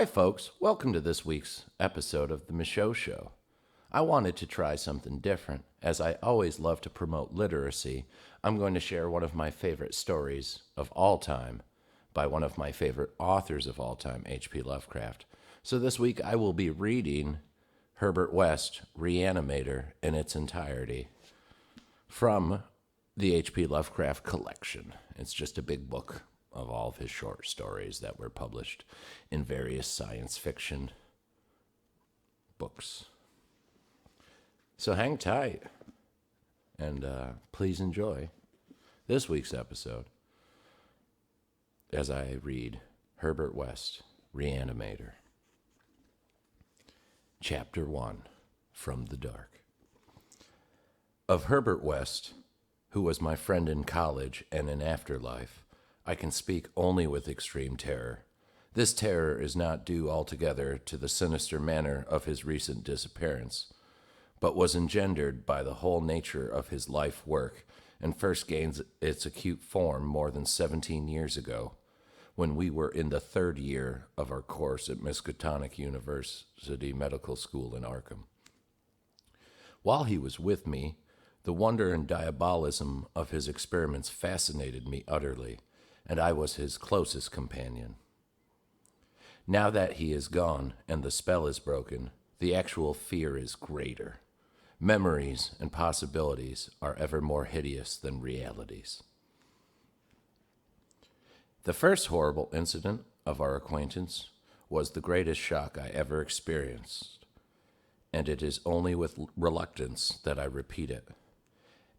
Hi, folks. Welcome to this week's episode of The Michaud Show. I wanted to try something different. As I always love to promote literacy, I'm going to share one of my favorite stories of all time by one of my favorite authors of all time, H.P. Lovecraft. So this week I will be reading Herbert West, Reanimator, in its entirety from the H.P. Lovecraft collection. It's just a big book of all of his short stories that were published in various science fiction books. So hang tight and please enjoy this week's episode as I read Herbert West, Reanimator. Chapter 1, From the Dark. Of Herbert West, who was my friend in college and in afterlife, I can speak only with extreme terror. This terror is not due altogether to the sinister manner of his recent disappearance, but was engendered by the whole nature of his life work, and first gains its acute form more than 17 years ago, when we were in the third year of our course at Miskatonic University Medical School in Arkham. While he was with me, the wonder and diabolism of his experiments fascinated me utterly, and I was his closest companion. Now that he is gone and the spell is broken, the actual fear is greater. Memories and possibilities are ever more hideous than realities. The first horrible incident of our acquaintance was the greatest shock I ever experienced, and it is only with reluctance that I repeat it.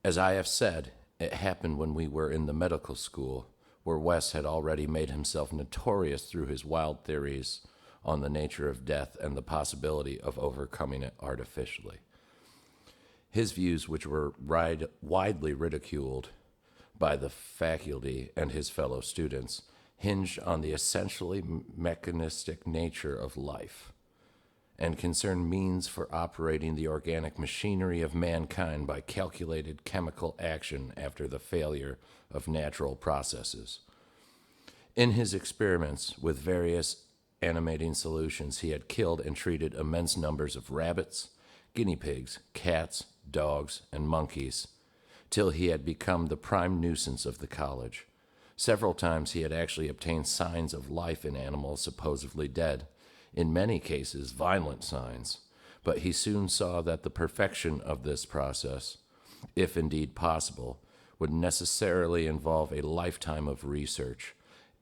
As I have said, it happened when we were in the medical school, where West had already made himself notorious through his wild theories on the nature of death and the possibility of overcoming it artificially. His views, which were widely ridiculed by the faculty and his fellow students, hinged on the essentially mechanistic nature of life and concerned means for operating the organic machinery of mankind by calculated chemical action after the failure of natural processes. In his experiments with various animating solutions, he had killed and treated immense numbers of rabbits, guinea pigs, cats, dogs, and monkeys, till he had become the prime nuisance of the college. Several times he had actually obtained signs of life in animals supposedly dead, in many cases violent signs, but he soon saw that the perfection of this process, if indeed possible, would necessarily involve a lifetime of research.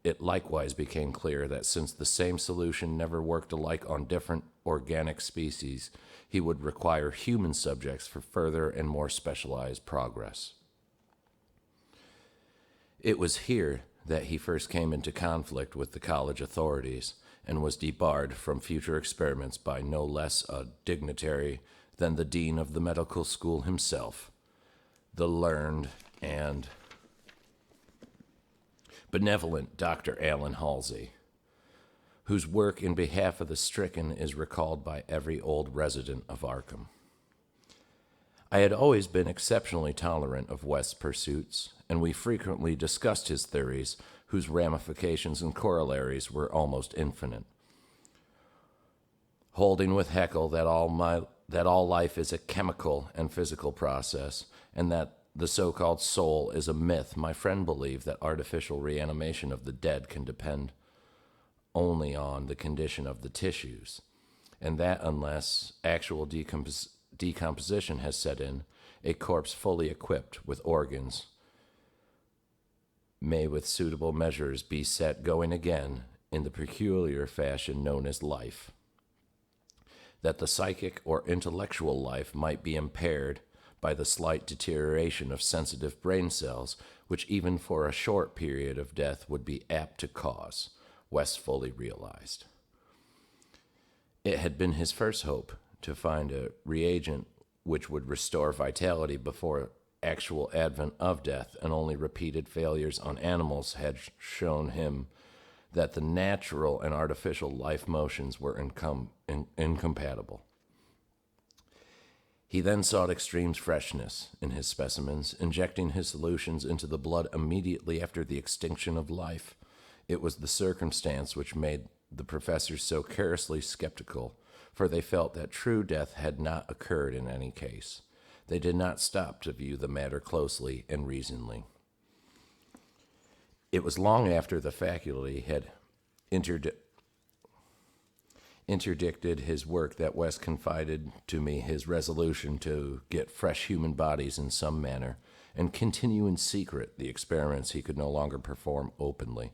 It likewise became clear that since the same solution never worked alike on different organic species, he would require human subjects for further and more specialized progress. It was here that he first came into conflict with the college authorities and was debarred from future experiments by no less a dignitary than the dean of the medical school himself, the learned and benevolent Dr. Allen Halsey, whose work in behalf of the stricken is recalled by every old resident of Arkham. I had always been exceptionally tolerant of West's pursuits, and we frequently discussed his theories, whose ramifications and corollaries were almost infinite. Holding with Haeckel that all life is a chemical and physical process, and that the so-called soul is a myth, my friend believed that artificial reanimation of the dead can depend only on the condition of the tissues, and that unless actual decomposition has set in, a corpse fully equipped with organs may with suitable measures be set going again in the peculiar fashion known as life. That the psychic or intellectual life might be impaired by the slight deterioration of sensitive brain cells, which even for a short period of death would be apt to cause, West fully realized. It had been his first hope to find a reagent which would restore vitality before actual advent of death, and only repeated failures on animals had shown him that the natural and artificial life motions were incompatible. He then sought extreme freshness in his specimens, injecting his solutions into the blood immediately after the extinction of life. It was the circumstance which made the professors so carelessly skeptical, for they felt that true death had not occurred in any case. They did not stop to view the matter closely and reasonably. It was long after the faculty had interdicted his work that West confided to me his resolution to get fresh human bodies in some manner and continue in secret the experiments he could no longer perform openly.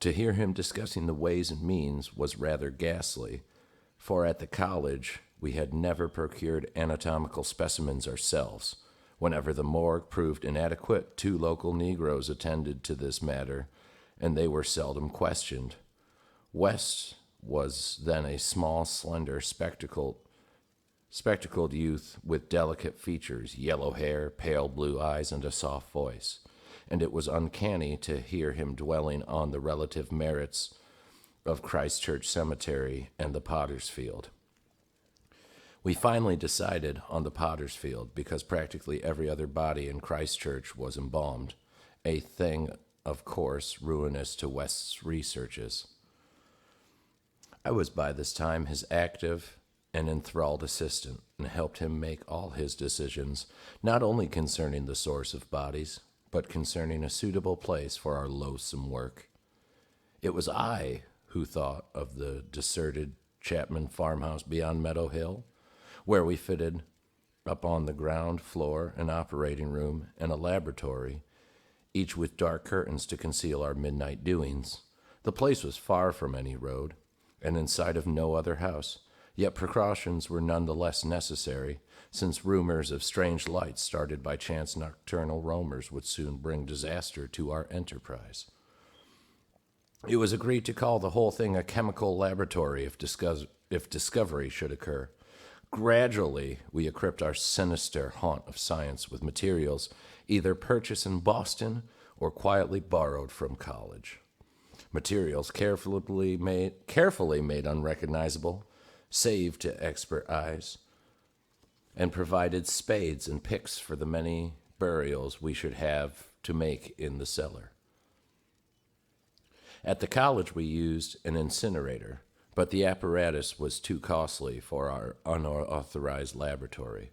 To hear him discussing the ways and means was rather ghastly, for at the college we had never procured anatomical specimens ourselves. Whenever the morgue proved inadequate, 2 local Negroes attended to this matter, and they were seldom questioned. West was then a small, slender, spectacled youth with delicate features, yellow hair, pale blue eyes, and a soft voice, and it was uncanny to hear him dwelling on the relative merits of Christ Church Cemetery and the Potter's Field. We finally decided on the Potter's Field because practically every other body in Christ Church was embalmed, a thing, of course, ruinous to West's researches. I was by this time his active and enthralled assistant and helped him make all his decisions, not only concerning the source of bodies, but concerning a suitable place for our loathsome work. It was I who thought of the deserted Chapman farmhouse beyond Meadow Hill, where we fitted up on the ground floor an operating room and a laboratory, each with dark curtains to conceal our midnight doings. The place was far from any road, and in sight of no other house, yet precautions were none the less necessary, since rumors of strange lights started by chance nocturnal roamers would soon bring disaster to our enterprise. It was agreed to call the whole thing a chemical laboratory if discovery should occur. Gradually, we equipped our sinister haunt of science with materials either purchased in Boston or quietly borrowed from college. Materials carefully made unrecognizable, save to expert eyes, and provided spades and picks for the many burials we should have to make in the cellar. At the college we used an incinerator, but the apparatus was too costly for our unauthorized laboratory.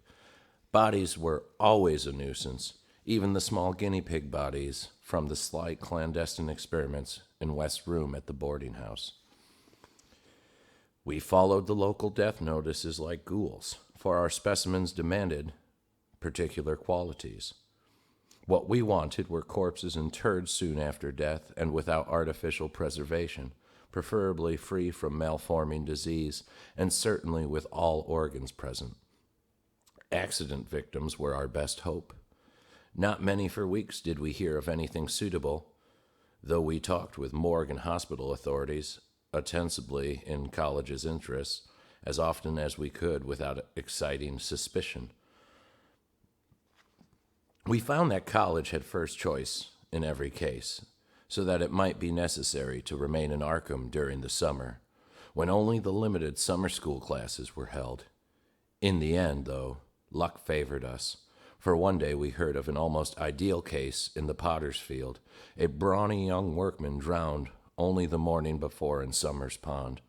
Bodies were always a nuisance, even the small guinea pig bodies from the slight clandestine experiments in West's room at the boarding house. We followed the local death notices like ghouls, for our specimens demanded particular qualities. What we wanted were corpses interred soon after death and without artificial preservation, preferably free from malforming disease, and certainly with all organs present. Accident victims were our best hope. Not many for weeks did we hear of anything suitable, though we talked with morgue and hospital authorities, ostensibly in college's interests, as often as we could without exciting suspicion. We found that college had first choice in every case, so that it might be necessary to remain in Arkham during the summer, when only the limited summer school classes were held. In the end, though, luck favored us, for one day we heard of an almost ideal case in the Potter's Field, a brawny young workman drowned only the morning before in Summers Pond,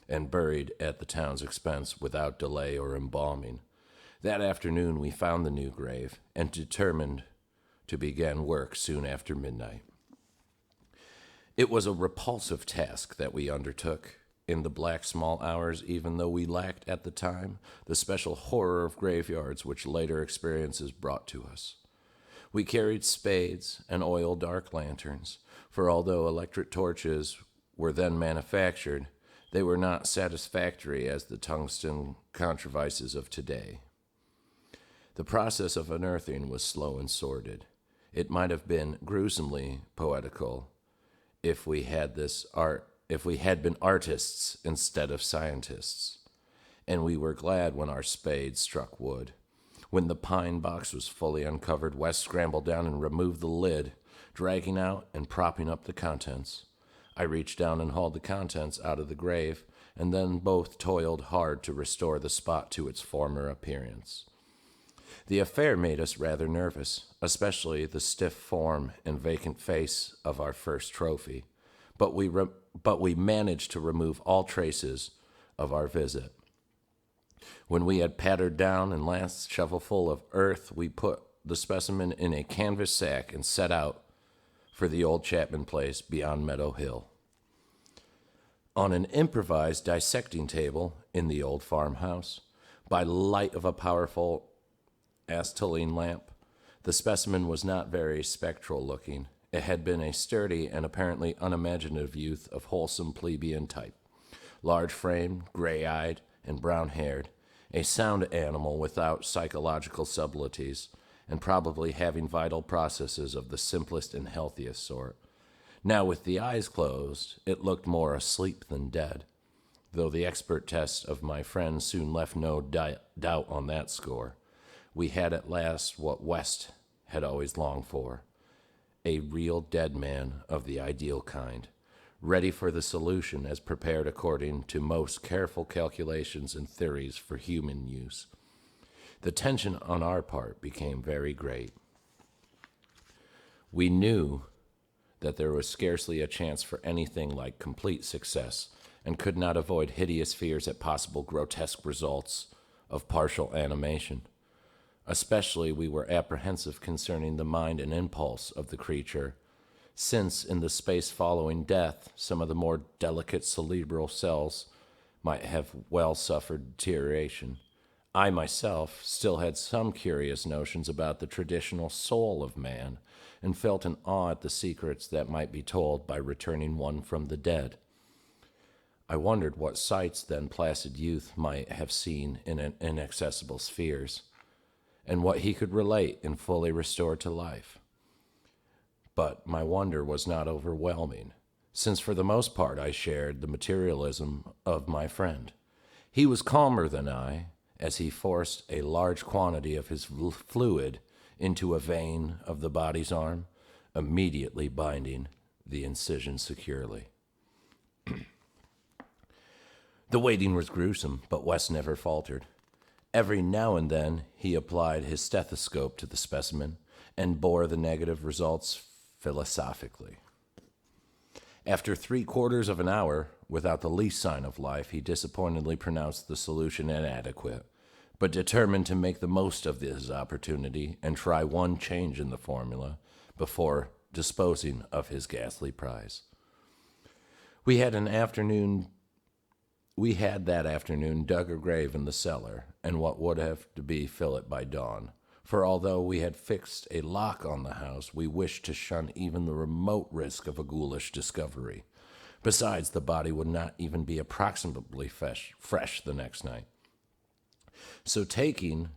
and buried at the town's expense without delay or embalming. That afternoon we found the new grave and determined to begin work soon after midnight. It was a repulsive task that we undertook in the black small hours, even though we lacked at the time the special horror of graveyards which later experiences brought to us. We carried spades and oiled dark lanterns, for although electric torches were then manufactured, they were not satisfactory as the tungsten contrivances of today. The process of unearthing was slow and sordid. It might have been gruesomely poetical if we had been artists instead of scientists. And we were glad when our spades struck wood. When the pine box was fully uncovered, Wes scrambled down and removed the lid, dragging out and propping up the contents. I reached down and hauled the contents out of the grave, and then both toiled hard to restore the spot to its former appearance. The affair made us rather nervous, especially the stiff form and vacant face of our first trophy, but we managed to remove all traces of our visit. When we had pattered down and last shovelful of earth, we put the specimen in a canvas sack and set out for the old Chapman place beyond Meadow Hill. On an improvised dissecting table in the old farmhouse, by light of a powerful acetylene lamp, the specimen was not very spectral looking. It had been a sturdy and apparently unimaginative youth of wholesome plebeian type, large-framed, gray-eyed, and brown-haired, a sound animal without psychological subtleties, and probably having vital processes of the simplest and healthiest sort. Now, with the eyes closed, it looked more asleep than dead, though the expert test of my friend soon left no doubt on that score. We had at last what West had always longed for, a real dead man of the ideal kind, ready for the solution as prepared according to most careful calculations and theories for human use. The tension on our part became very great. We knew that there was scarcely a chance for anything like complete success, and could not avoid hideous fears at possible grotesque results of partial animation. Especially we were apprehensive concerning the mind and impulse of the creature, since in the space following death some of the more delicate cerebral cells might have well suffered deterioration. I myself still had some curious notions about the traditional soul of man, and felt an awe at the secrets that might be told by returning one from the dead. I wondered what sights then placid youth might have seen in inaccessible spheres, and what he could relate in fully restored to life. But my wonder was not overwhelming, since for the most part I shared the materialism of my friend. He was calmer than I, as he forced a large quantity of his fluid into a vein of the body's arm, immediately binding the incision securely. The waiting was gruesome, but West never faltered. Every now and then he applied his stethoscope to the specimen and bore the negative results philosophically. After 3/4 of an hour, without the least sign of life, he disappointedly pronounced the solution inadequate, but determined to make the most of his opportunity and try one change in the formula before disposing of his ghastly prize. We had that afternoon dug a grave in the cellar, and what would have to be fill it by dawn. For although we had fixed a lock on the house, we wished to shun even the remote risk of a ghoulish discovery. Besides, the body would not even be approximately fresh the next night. So taking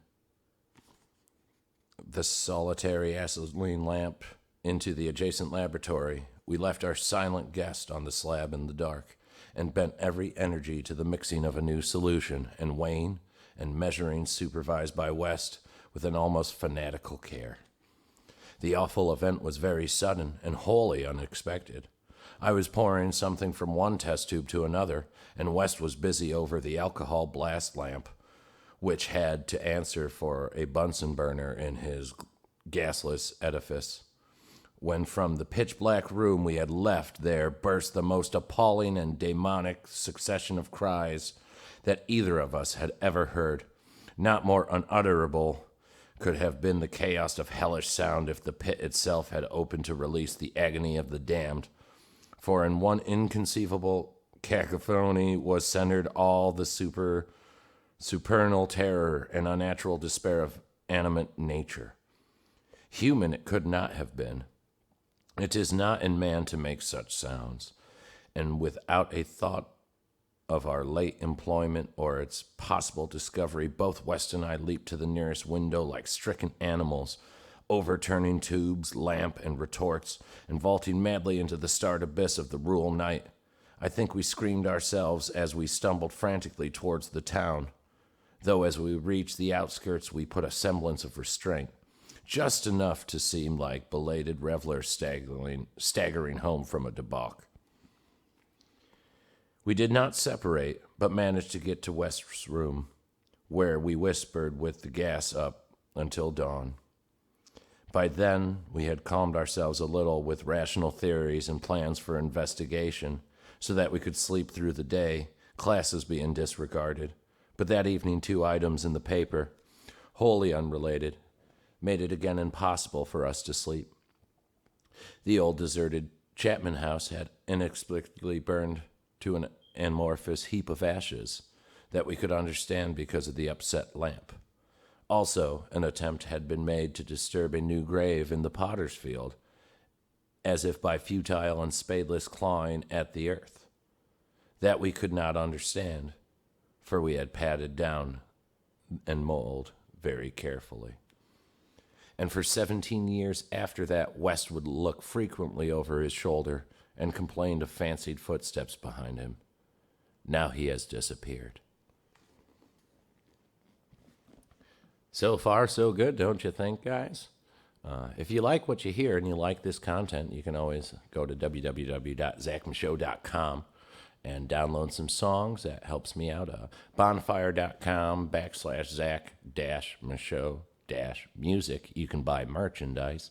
the solitary acetylene lamp into the adjacent laboratory, we left our silent guest on the slab in the dark, and bent every energy to the mixing of a new solution, and weighing and measuring, supervised by West with an almost fanatical care. The awful event was very sudden and wholly unexpected. I was pouring something from one test tube to another, and West was busy over the alcohol blast lamp, which had to answer for a Bunsen burner in his gasless edifice, when from the pitch-black room we had left there burst the most appalling and demonic succession of cries that either of us had ever heard. Not more unutterable could have been the chaos of hellish sound if the pit itself had opened to release the agony of the damned, for in one inconceivable cacophony was centered all the supernal terror and unnatural despair of animate nature. Human it could not have been. It is not in man to make such sounds, and without a thought of our late employment or its possible discovery, both West and I leaped to the nearest window like stricken animals, overturning tubes, lamp, and retorts, and vaulting madly into the starred abyss of the rural night. I think we screamed ourselves as we stumbled frantically towards the town, though as we reached the outskirts we put a semblance of restraint, just enough to seem like belated revelers staggering home from a debauch. We did not separate, but managed to get to West's room, where we whispered with the gas up until dawn. By then, we had calmed ourselves a little with rational theories and plans for investigation so that we could sleep through the day, classes being disregarded. But that evening, 2 items in the paper, wholly unrelated, made it again impossible for us to sleep. The old deserted Chapman house had inexplicably burned to an amorphous heap of ashes that we could understand because of the upset lamp. Also, an attempt had been made to disturb a new grave in the potter's field, as if by futile and spadeless clawing at the earth. That we could not understand, for we had patted down and mold very carefully. And for 17 years after that, West would look frequently over his shoulder and complained of fancied footsteps behind him. Now he has disappeared. So far, so good, don't you think, guys? If you like what you hear and you like this content, you can always go to www.zachmichaud.com and download some songs. That helps me out. Bonfire.com/Zach-Michaud-music. You can buy merchandise.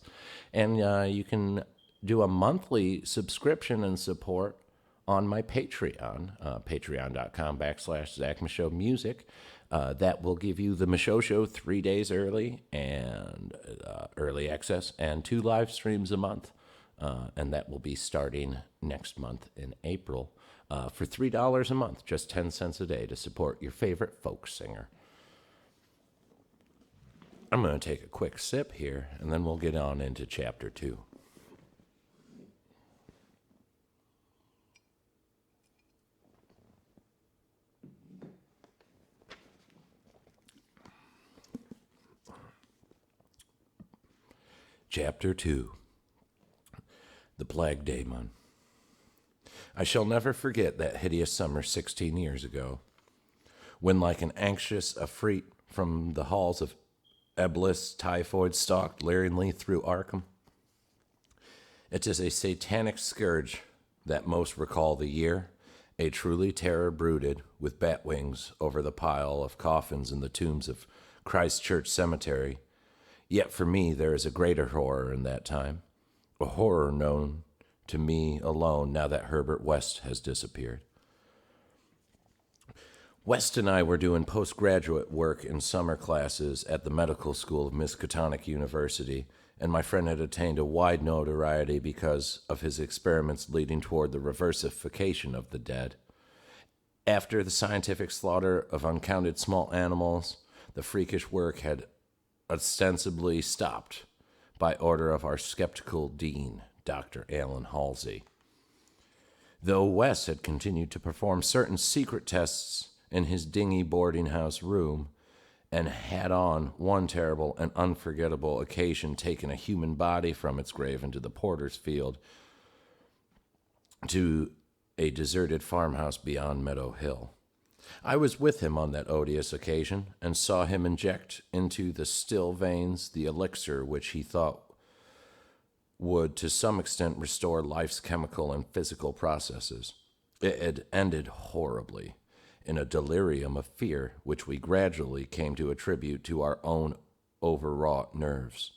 And you can do a monthly subscription and support on my Patreon, patreon.com/Zach-Michaud-music. That will give you the Michaud Show 3 days early and early access and 2 live streams a month. And that will be starting next month in April for $3 a month, just 10 cents a day to support your favorite folk singer. I'm going to take a quick sip here, and then we'll get on into Chapter 2. Chapter 2. The Plague Daemon. I shall never forget that hideous summer 16 years ago, when like an anxious Afreet from the halls of Eblis, typhoid stalked leeringly through Arkham. It is a satanic scourge that most recall the year, a truly terror brooded with bat wings over the pile of coffins in the tombs of Christ Church Cemetery. Yet for me there is a greater horror in that time, a horror known to me alone now that Herbert West has disappeared. West and I were doing postgraduate work in summer classes at the medical school of Miskatonic University, and my friend had attained a wide notoriety because of his experiments leading toward the reversification of the dead. After the scientific slaughter of uncounted small animals, the freakish work had ostensibly stopped by order of our skeptical dean, Dr. Alan Halsey. Though West had continued to perform certain secret tests in his dingy boarding house room, and had on one terrible and unforgettable occasion taken a human body from its grave into the porter's field to a deserted farmhouse beyond Meadow Hill. I was with him on that odious occasion and saw him inject into the still veins the elixir which he thought would to some extent restore life's chemical and physical processes. It had ended horribly in a delirium of fear which we gradually came to attribute to our own overwrought nerves.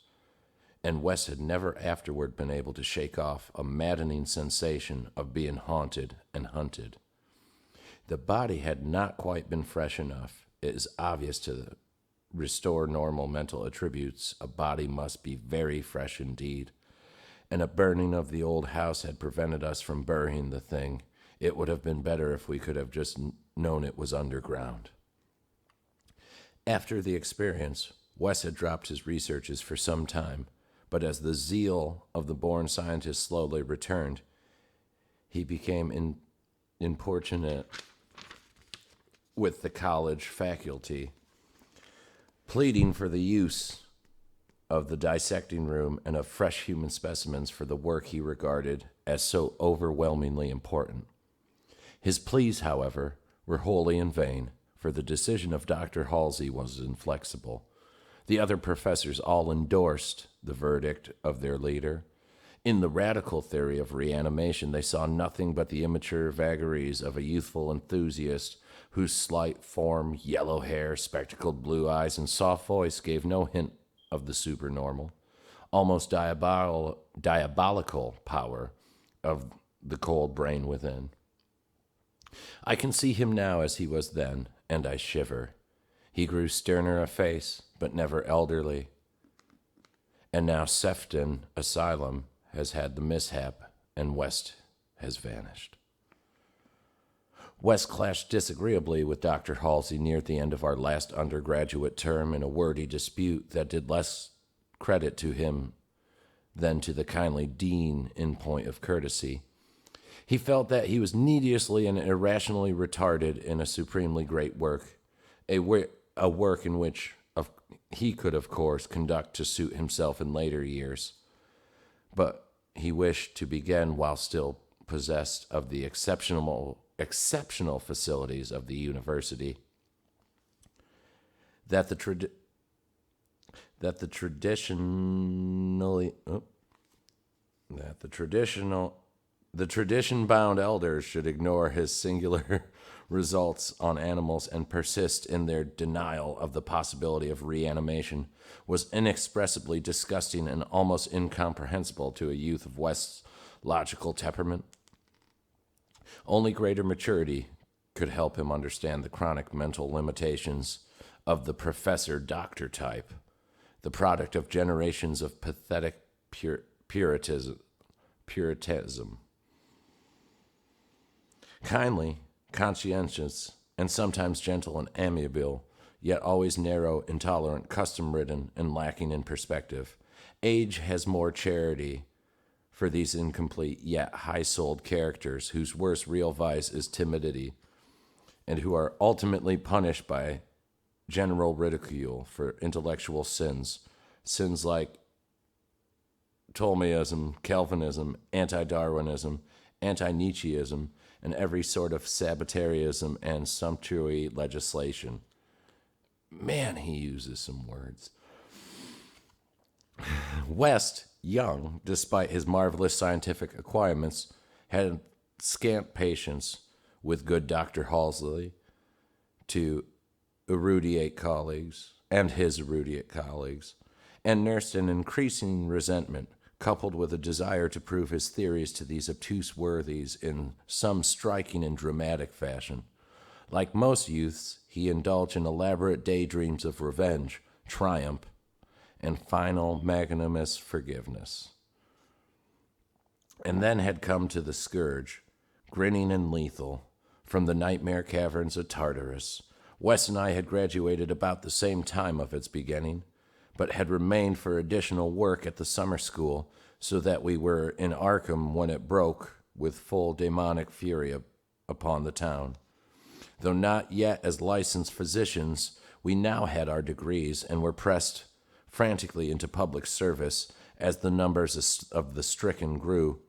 And Wes had never afterward been able to shake off a maddening sensation of being haunted and hunted. The body had not quite been fresh enough. It is obvious to restore normal mental attributes, a body must be very fresh indeed. And a burning of the old house had prevented us from burying the thing. It would have been better if we could have just known it was underground. After the experience, Wes had dropped his researches for some time, but as the zeal of the born scientist slowly returned, he became importunate with the college faculty, pleading for the use of the dissecting room and of fresh human specimens for the work he regarded as so overwhelmingly important. His pleas, however, were wholly in vain, for the decision of Dr. Halsey was inflexible. The other professors all endorsed the verdict of their leader. In the radical theory of reanimation, they saw nothing but the immature vagaries of a youthful enthusiast whose slight form, yellow hair, spectacled blue eyes, and soft voice gave no hint of the supernormal. almost diabolical power of the cold brain within. I can see him now as he was then, and I shiver. He grew sterner of face, but never elderly. And now Sefton Asylum has had the mishap, and West has vanished. West clashed disagreeably with Dr. Halsey near the end of our last undergraduate term in a wordy dispute that did less credit to him than to the kindly dean in point of courtesy. He felt that he was needlessly and irrationally retarded in a supremely great work, a work in which he could, of course, conduct to suit himself in later years. But he wished to begin while still possessed of the exceptional facilities of the university. The tradition-bound elders should ignore his singular results on animals and persist in their denial of the possibility of reanimation was inexpressibly disgusting and almost incomprehensible to a youth of West's logical temperament. Only greater maturity could help him understand the chronic mental limitations of the professor-doctor type, the product of generations of pathetic puritanism. Kindly, conscientious, and sometimes gentle and amiable, yet always narrow, intolerant, custom-ridden, and lacking in perspective, age has more charity for these incomplete yet high-souled characters whose worst real vice is timidity, and who are ultimately punished by general ridicule for intellectual sins like Ptolemaism, Calvinism, anti-Darwinism, anti-Nietzscheism, and every sort of Sabbatarianism and sumptuary legislation. Man, he uses some words. West, young, despite his marvelous scientific acquirements, had scant patience with good Dr. Halsey to erudite colleagues, and his erudite colleagues, and nursed an increasing resentment, coupled with a desire to prove his theories to these obtuse worthies in some striking and dramatic fashion. Like most youths, he indulged in elaborate daydreams of revenge, triumph, and final magnanimous forgiveness. And then had come to the scourge, grinning and lethal, from the nightmare caverns of Tartarus. Wes and I had graduated about the same time of its beginning, but had remained for additional work at the summer school, so that we were in Arkham when it broke with full demonic fury upon the town. Though not yet as licensed physicians, we now had our degrees and were pressed frantically into public service as the numbers of the stricken grew.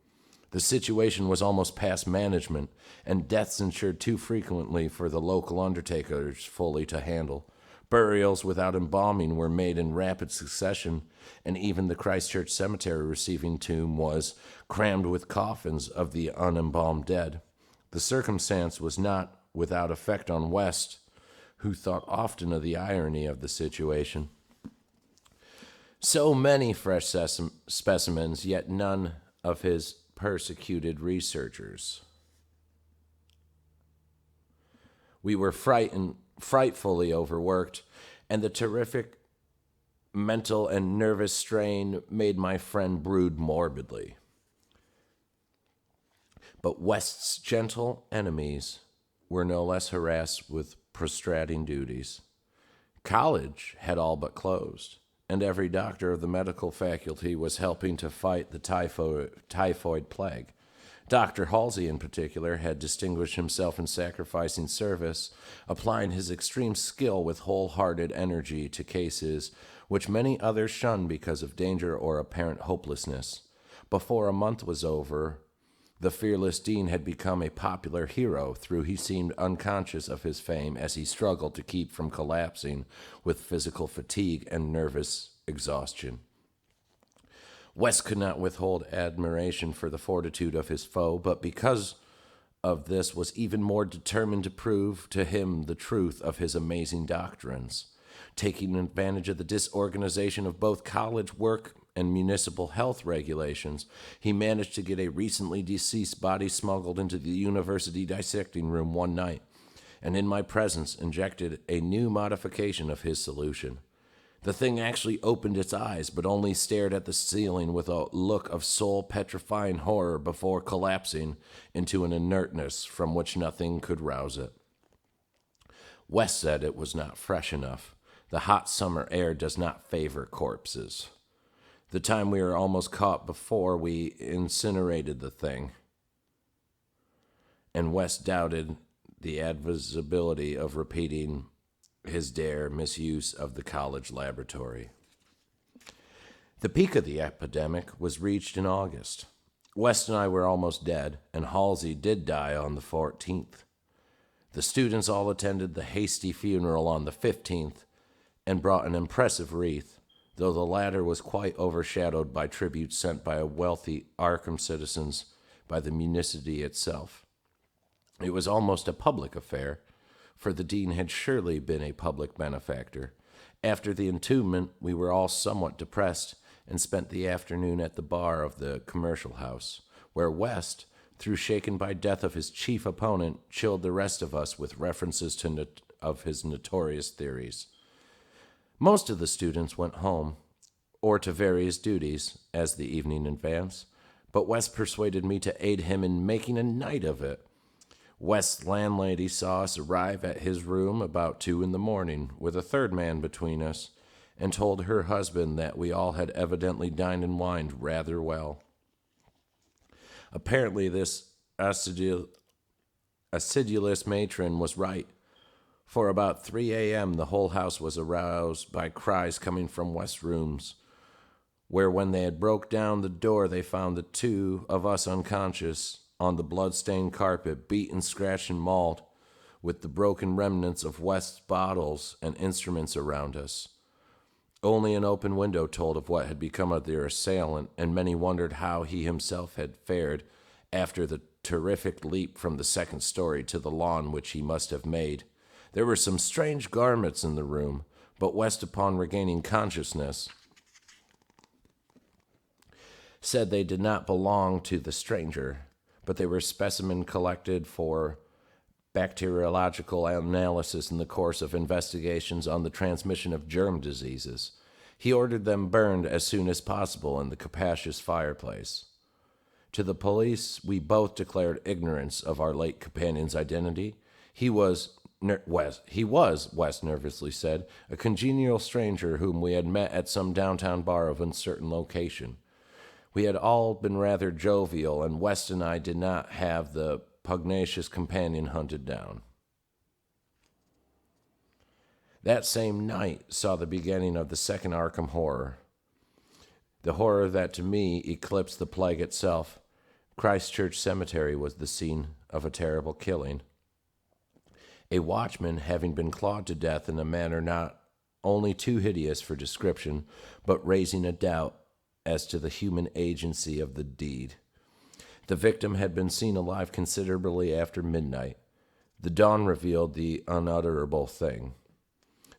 The situation was almost past management, and deaths ensured too frequently for the local undertakers fully to handle. Burials without embalming were made in rapid succession, and even the Christchurch Cemetery receiving tomb was crammed with coffins of the unembalmed dead. The circumstance was not without effect on West, who thought often of the irony of the situation. So many fresh specimens, yet none of his persecuted researchers. We were frightfully overworked, and the terrific mental and nervous strain made my friend brood morbidly. But West's gentle enemies were no less harassed with prostrating duties. College had all but closed, and every doctor of the medical faculty was helping to fight the typhoid plague. Dr. Halsey, in particular, had distinguished himself in sacrificing service, applying his extreme skill with wholehearted energy to cases which many others shunned because of danger or apparent hopelessness. Before a month was over, the fearless dean had become a popular hero, though he seemed unconscious of his fame as he struggled to keep from collapsing with physical fatigue and nervous exhaustion. West could not withhold admiration for the fortitude of his foe, but because of this was even more determined to prove to him the truth of his amazing doctrines. Taking advantage of the disorganization of both college work and municipal health regulations, he managed to get a recently deceased body smuggled into the university dissecting room one night, and in my presence injected a new modification of his solution. The thing actually opened its eyes, but only stared at the ceiling with a look of soul-petrifying horror before collapsing into an inertness from which nothing could rouse it. West said it was not fresh enough. The hot summer air does not favor corpses. The time we were almost caught before we incinerated the thing. And West doubted the advisability of repeating his dare misuse of the college laboratory. The peak of the epidemic was reached in August. West and I were almost dead, and Halsey did die on the 14th. The students all attended the hasty funeral on the 15th and brought an impressive wreath, though the latter was quite overshadowed by tributes sent by wealthy Arkham citizens by the municipality itself. It was almost a public affair, for the dean had surely been a public benefactor. After the entombment, we were all somewhat depressed and spent the afternoon at the bar of the commercial house, where West, through shaken by death of his chief opponent, chilled the rest of us with references of his notorious theories. Most of the students went home, or to various duties, as the evening advanced, but West persuaded me to aid him in making a night of it. West's landlady saw us arrive at his room about 2 a.m, with a third man between us, and told her husband that we all had evidently dined and wined rather well. Apparently this acidulous matron was right, for about 3 a.m. the whole house was aroused by cries coming from West's rooms, where when they had broke down the door they found the two of us unconscious on the blood-stained carpet, beat and scratched and mauled, with the broken remnants of West's bottles and instruments around us. Only an open window told of what had become of their assailant, and many wondered how he himself had fared after the terrific leap from the second story to the lawn which he must have made. There were some strange garments in the room, but West, upon regaining consciousness, said they did not belong to the stranger, but they were specimens collected for bacteriological analysis in the course of investigations on the transmission of germ diseases. He ordered them burned as soon as possible in the capacious fireplace. To the police, we both declared ignorance of our late companion's identity. He was, West nervously said, a congenial stranger whom we had met at some downtown bar of uncertain location. We had all been rather jovial, and West and I did not have the pugnacious companion hunted down. That same night saw the beginning of the second Arkham horror. The horror that to me eclipsed the plague itself. Christchurch Cemetery was the scene of a terrible killing. A watchman having been clawed to death in a manner not only too hideous for description, but raising a doubt as to the human agency of the deed. The victim had been seen alive considerably after midnight. The dawn revealed the unutterable thing.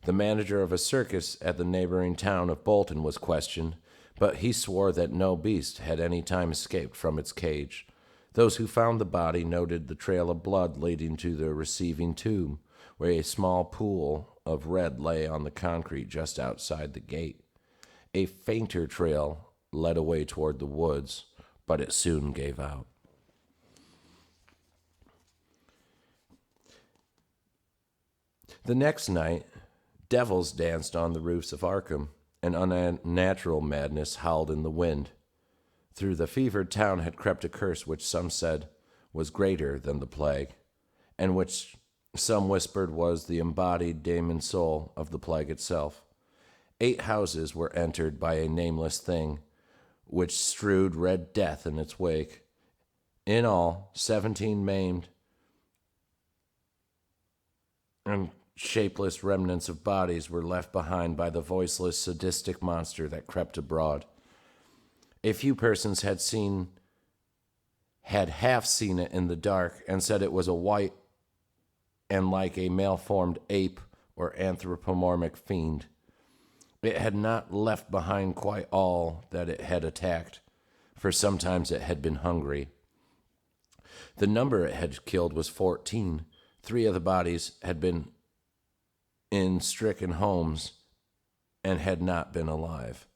The manager of a circus at the neighboring town of Bolton was questioned, but he swore that no beast had any time escaped from its cage. Those who found the body noted the trail of blood leading to the receiving tomb, where a small pool of red lay on the concrete just outside the gate. A fainter trail led away toward the woods, but it soon gave out. The next night, devils danced on the roofs of Arkham, and unnatural madness howled in the wind. Through the fevered town had crept a curse which some said was greater than the plague, and which some whispered was the embodied demon soul of the plague itself. 8 houses were entered by a nameless thing, which strewed red death in its wake. In all, 17 maimed and shapeless remnants of bodies were left behind by the voiceless, sadistic monster that crept abroad. A few persons had half seen it in the dark, and said it was a white and like a malformed ape or anthropomorphic fiend. It had not left behind quite all that it had attacked, for sometimes it had been hungry. The number it had killed was 14. 3 of the bodies had been in stricken homes and had not been alive.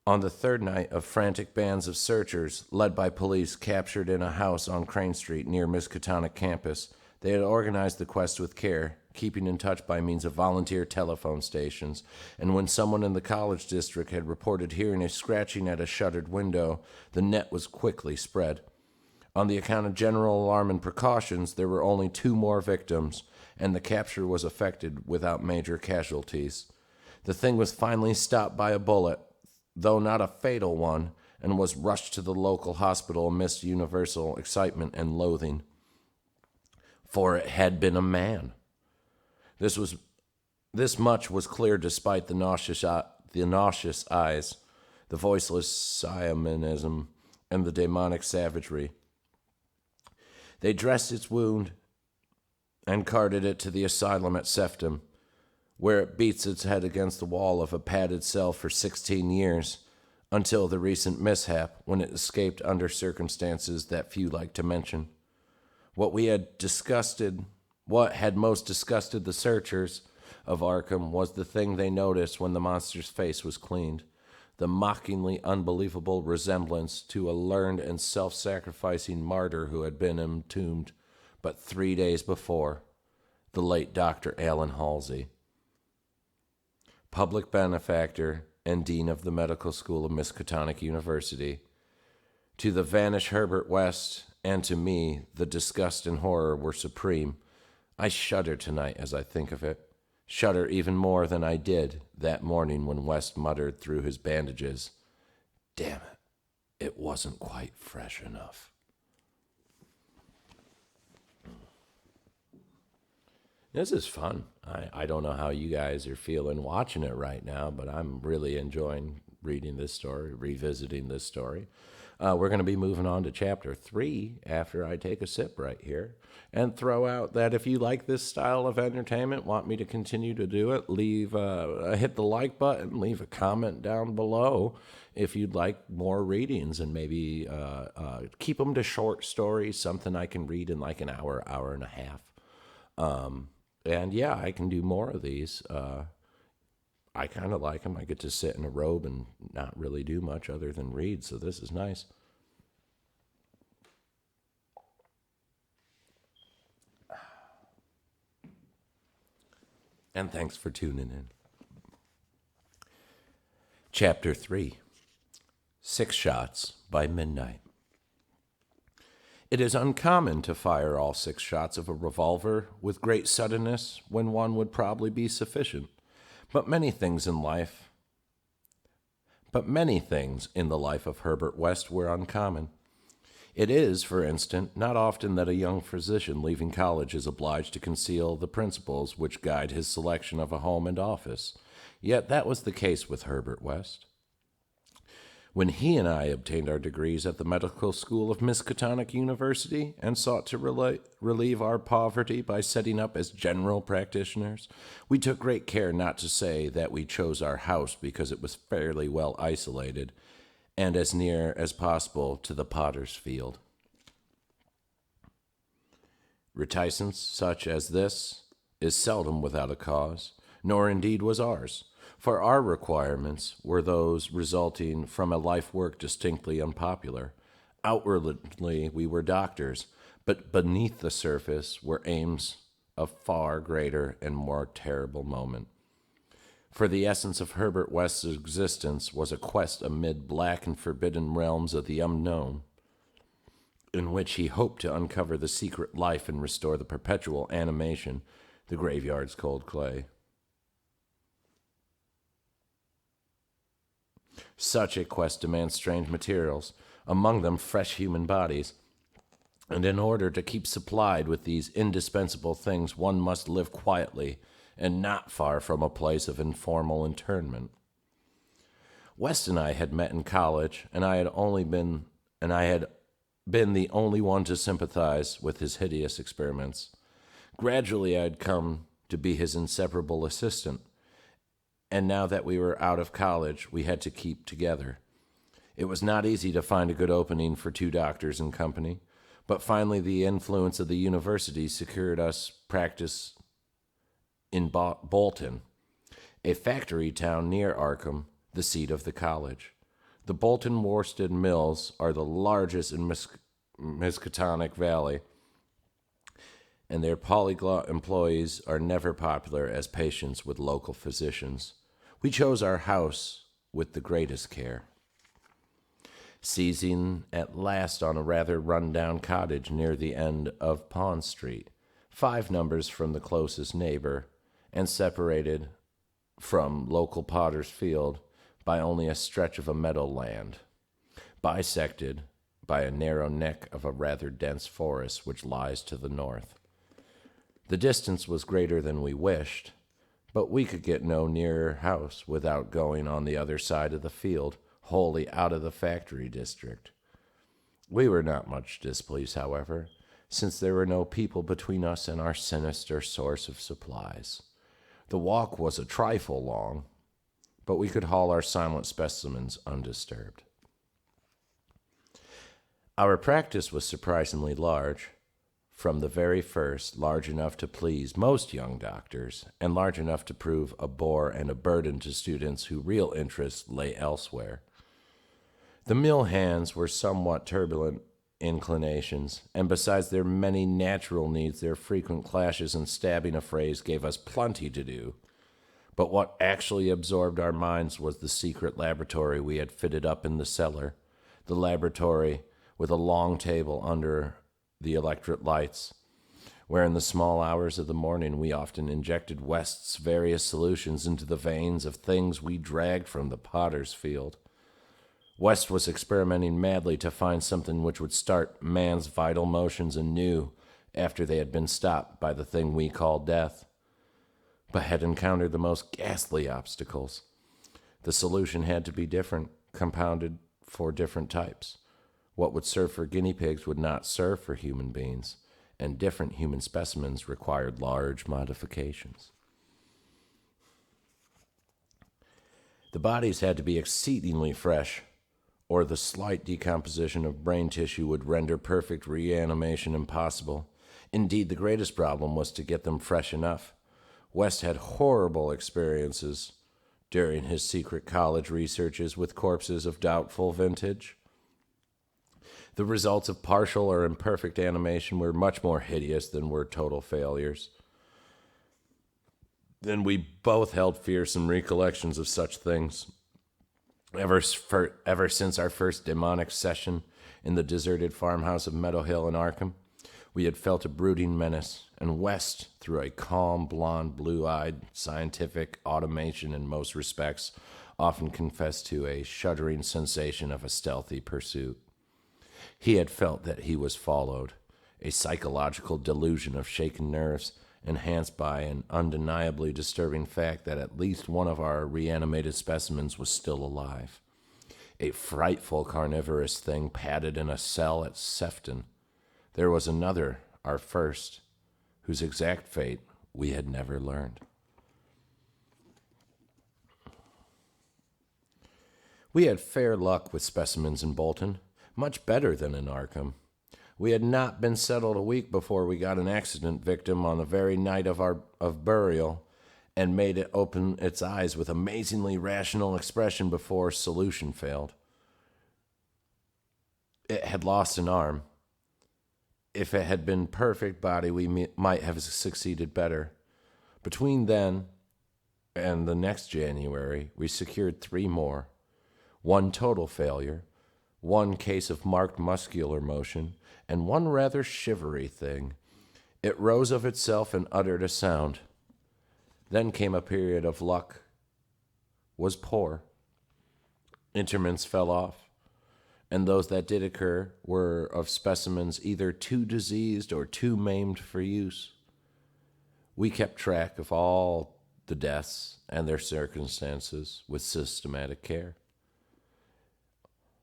On the third night, of frantic bands of searchers, led by police, captured in a house on Crane Street near Miskatonic campus. They had organized the quest with care, keeping in touch by means of volunteer telephone stations, and when someone in the college district had reported hearing a scratching at a shuttered window, the net was quickly spread. On the account of general alarm and precautions, there were only 2 more victims, and the capture was effected without major casualties. The thing was finally stopped by a bullet, though not a fatal one, and was rushed to the local hospital amidst universal excitement and loathing. For it had been a man. This much was clear despite the nauseous eyes, the voiceless Siamonism, and the demonic savagery. They dressed its wound and carted it to the asylum at Sefton, where it beats its head against the wall of a padded cell for 16 years, until the recent mishap, when it escaped under circumstances that few like to mention. What had most disgusted the searchers of Arkham was the thing they noticed when the monster's face was cleaned, the mockingly unbelievable resemblance to a learned and self-sacrificing martyr who had been entombed but 3 days before, the late Dr. Alan Halsey, public benefactor and dean of the medical school of Miskatonic University. To the vanished Herbert West and to me, the disgust and horror were supreme. I shudder tonight as I think of it, shudder even more than I did that morning when West muttered through his bandages, "Damn it, it wasn't quite fresh enough." This is fun. I don't know how you guys are feeling watching it right now, but I'm really enjoying reading this story, revisiting this story. We're going to be moving on to chapter 3 after I take a sip right here and throw out that if you like this style of entertainment, want me to continue to do it, hit the like button, leave a comment down below if you'd like more readings, and maybe keep them to short stories, something I can read in like an hour, hour and a half. And yeah, I can do more of these. I kind of like them. I get to sit in a robe and not really do much other than read, so this is nice. And thanks for tuning in. Chapter 3, 6 Shots by Midnight. It is uncommon to fire all 6 shots of a revolver with great suddenness when one would probably be sufficient. But many things in the life of Herbert West were uncommon. It is, for instance, not often that a young physician leaving college is obliged to conceal the principles which guide his selection of a home and office. Yet that was the case with Herbert West. When he and I obtained our degrees at the medical school of Miskatonic University and sought to relieve our poverty by setting up as general practitioners, we took great care not to say that we chose our house because it was fairly well isolated and as near as possible to the potter's field. Reticence such as this is seldom without a cause, nor indeed was ours. For our requirements were those resulting from a life work distinctly unpopular. Outwardly, we were doctors, but beneath the surface were aims of far greater and more terrible moment. For the essence of Herbert West's existence was a quest amid black and forbidden realms of the unknown, in which he hoped to uncover the secret life and restore the perpetual animation, the graveyard's cold clay. Such a quest demands strange materials, among them fresh human bodies, and in order to keep supplied with these indispensable things, one must live quietly and not far from a place of informal internment. West and I had met in college, and I had been the only one to sympathize with his hideous experiments. Gradually, I had come to be his inseparable assistant, and now that we were out of college, we had to keep together. It was not easy to find a good opening for two doctors and company, but finally the influence of the university secured us practice in Bolton, a factory town near Arkham, the seat of the college. The Bolton Worsted Mills are the largest in Miskatonic Valley, and their polyglot employees are never popular as patients with local physicians. We chose our house with the greatest care, seizing at last on a rather run-down cottage near the end of Pond Street, 5 numbers from the closest neighbor, and separated from local Potter's Field by only a stretch of a meadowland, bisected by a narrow neck of a rather dense forest which lies to the north. The distance was greater than we wished, but we could get no nearer house without going on the other side of the field, wholly out of the factory district. We were not much displeased, however, since there were no people between us and our sinister source of supplies. The walk was a trifle long, but we could haul our silent specimens undisturbed. Our practice was surprisingly large, from the very first, large enough to please most young doctors, and large enough to prove a bore and a burden to students whose real interests lay elsewhere. The mill hands were somewhat turbulent inclinations, and besides their many natural needs, their frequent clashes and stabbing affrays gave us plenty to do. But what actually absorbed our minds was the secret laboratory we had fitted up in the cellar, the laboratory with a long table under the electric lights, where in the small hours of the morning we often injected West's various solutions into the veins of things we dragged from the potter's field. West was experimenting madly to find something which would start man's vital motions anew after they had been stopped by the thing we call death, but had encountered the most ghastly obstacles. The solution had to be different, compounded for different types. What would serve for guinea pigs would not serve for human beings, and different human specimens required large modifications. The bodies had to be exceedingly fresh, or the slight decomposition of brain tissue would render perfect reanimation impossible. Indeed, the greatest problem was to get them fresh enough. West had horrible experiences during his secret college researches with corpses of doubtful vintage. The results of partial or imperfect animation were much more hideous than were total failures. Then we both held fearsome recollections of such things. Ever since our first demonic session in the deserted farmhouse of Meadow Hill in Arkham, we had felt a brooding menace, and West, through a calm, blonde, blue-eyed, scientific automation in most respects, often confessed to a shuddering sensation of a stealthy pursuit. He had felt that he was followed, a psychological delusion of shaken nerves, enhanced by an undeniably disturbing fact that at least one of our reanimated specimens was still alive. A frightful carnivorous thing padded in a cell at Sefton. There was another, our first, whose exact fate we had never learned. We had fair luck with specimens in Bolton, much better than in Arkham. We had not been settled a week before we got an accident victim on the very night of burial, and made it open its eyes with amazingly rational expression before solution failed. It had lost an arm. If it had been perfect body, we might have succeeded better. Between then and the next January, we secured 3 more. 1 total failure, 1 case of marked muscular motion, and 1 rather shivery thing. It rose of itself and uttered a sound. Then came a period of luck. Was poor. Interments fell off, and those that did occur were of specimens either too diseased or too maimed for use. We kept track of all the deaths and their circumstances with systematic care.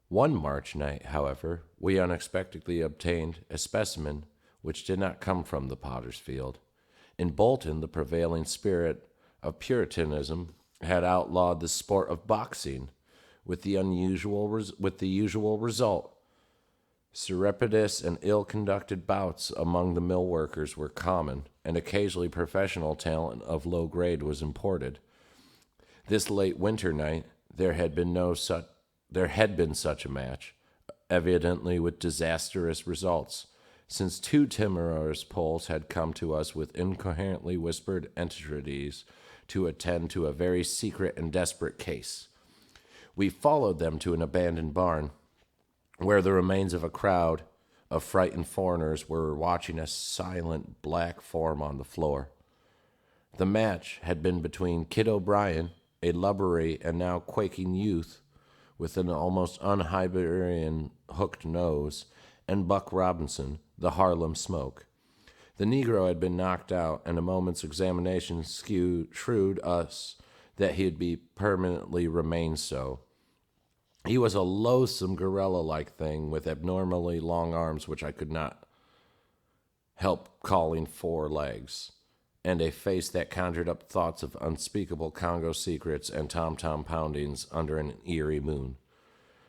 One March night, however, we unexpectedly obtained a specimen which did not come from the potter's field. In Bolton, the prevailing spirit of Puritanism had outlawed the sport of boxing, with the usual result. Surreptitious and ill-conducted bouts among the mill workers were common, and occasionally professional talent of low grade was imported. This late winter night, there had been such a match, evidently with disastrous results, since two timorous Poles had come to us with incoherently whispered entreaties to attend to a very secret and desperate case. We followed them to an abandoned barn, where the remains of a crowd of frightened foreigners were watching a silent black form on the floor. The match had been between Kid O'Brien, a lubberly and now quaking youth with an almost un-Hibernian hooked nose, and Buck Robinson, the Harlem Smoke. The Negro had been knocked out, and a moment's examination shrewd us that he'd be permanently remained so. He was a loathsome gorilla-like thing with abnormally long arms which I could not help calling 4 legs, and a face that conjured up thoughts of unspeakable Congo secrets and tom-tom poundings under an eerie moon.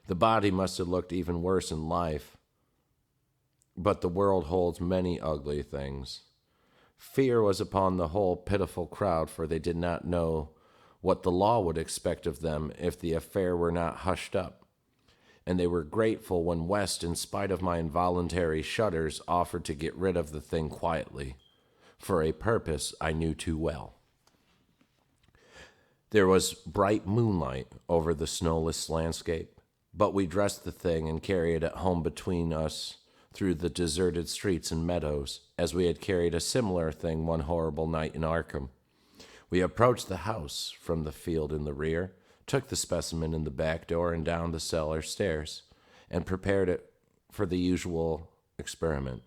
The body must have looked even worse in life, but the world holds many ugly things. Fear was upon the whole pitiful crowd, for they did not know what the law would expect of them if the affair were not hushed up, and they were grateful when West, in spite of my involuntary shudders, offered to get rid of the thing quietly, for a purpose I knew too well. There was bright moonlight over the snowless landscape, but we dressed the thing and carried it home between us through the deserted streets and meadows, as we had carried a similar thing one horrible night in Arkham. We approached the house from the field in the rear, took the specimen in the back door and down the cellar stairs, and prepared it for the usual experiment.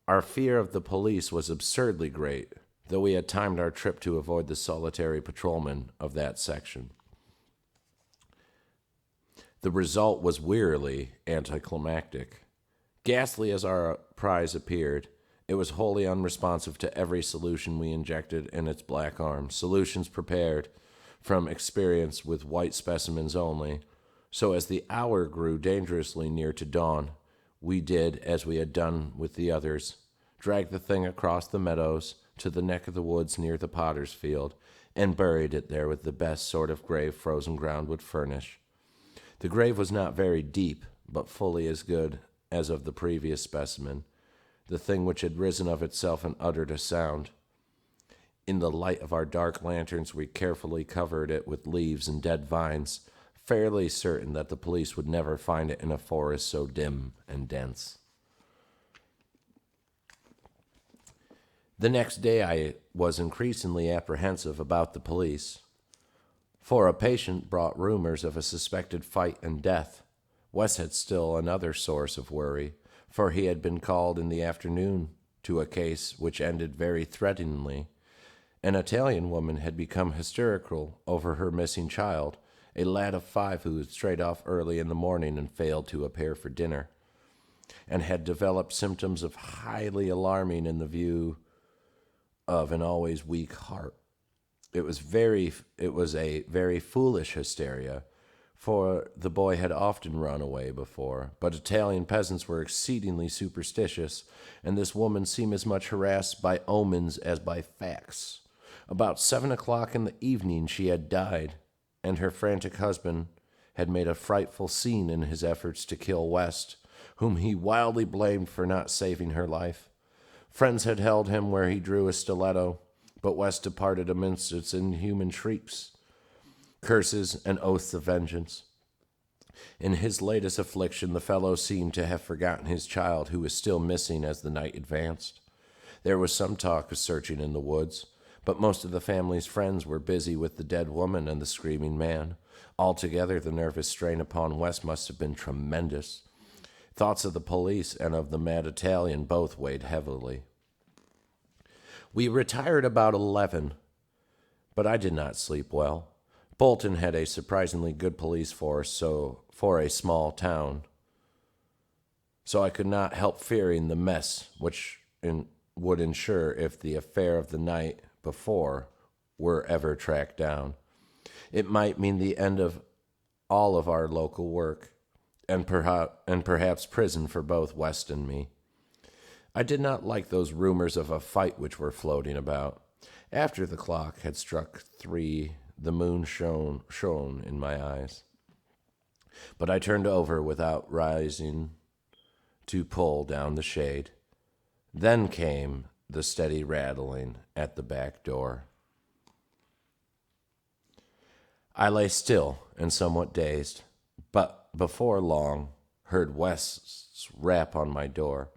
Our fear of the police was absurdly great, though we had timed our trip to avoid the solitary patrolman of that section. The result was wearily anticlimactic. Ghastly as our prize appeared, it was wholly unresponsive to every solution we injected in its black arm, solutions prepared from experience with white specimens only. So as the hour grew dangerously near to dawn, we did as we had done with the others, dragged the thing across the meadows to the neck of the woods near the potter's field, and buried it there with the best sort of grave frozen ground would furnish. The grave was not very deep, but fully as good as of the previous specimen, the thing which had risen of itself and uttered a sound. In the light of our dark lanterns, we carefully covered it with leaves and dead vines, fairly certain that the police would never find it in a forest so dim and dense. The next day I was increasingly apprehensive about the police, for a patient brought rumors of a suspected fight and death. Wes had still another source of worry, for he had been called in the afternoon to a case which ended very threateningly. An Italian woman had become hysterical over her missing child, a lad of 5 who had strayed off early in the morning and failed to appear for dinner, and had developed symptoms of highly alarming in the view of an always weak heart. It was a very foolish hysteria, for the boy had often run away before, but Italian peasants were exceedingly superstitious, and this woman seemed as much harassed by omens as by facts. About 7 o'clock in the evening she had died, and her frantic husband had made a frightful scene in his efforts to kill West, whom he wildly blamed for not saving her life. Friends had held him where he drew a stiletto, but West departed amidst its inhuman shrieks, curses, and oaths of vengeance. In his latest affliction, the fellow seemed to have forgotten his child, who was still missing as the night advanced. There was some talk of searching in the woods, but most of the family's friends were busy with the dead woman and the screaming man. Altogether, the nervous strain upon West must have been tremendous. Thoughts of the police and of the mad Italian both weighed heavily. We retired about 11, but I did not sleep well. Bolton had a surprisingly good police force for a small town, so I could not help fearing the mess which would ensure if the affair of the night before were ever tracked down. It might mean the end of all of our local work, and perhaps prison for both West and me. I did not like those rumors of a fight which were floating about. After the clock had struck 3, the moon shone in my eyes. But I turned over without rising to pull down the shade. Then came the steady rattling at the back door. I lay still and somewhat dazed, but before long heard West's rap on my door.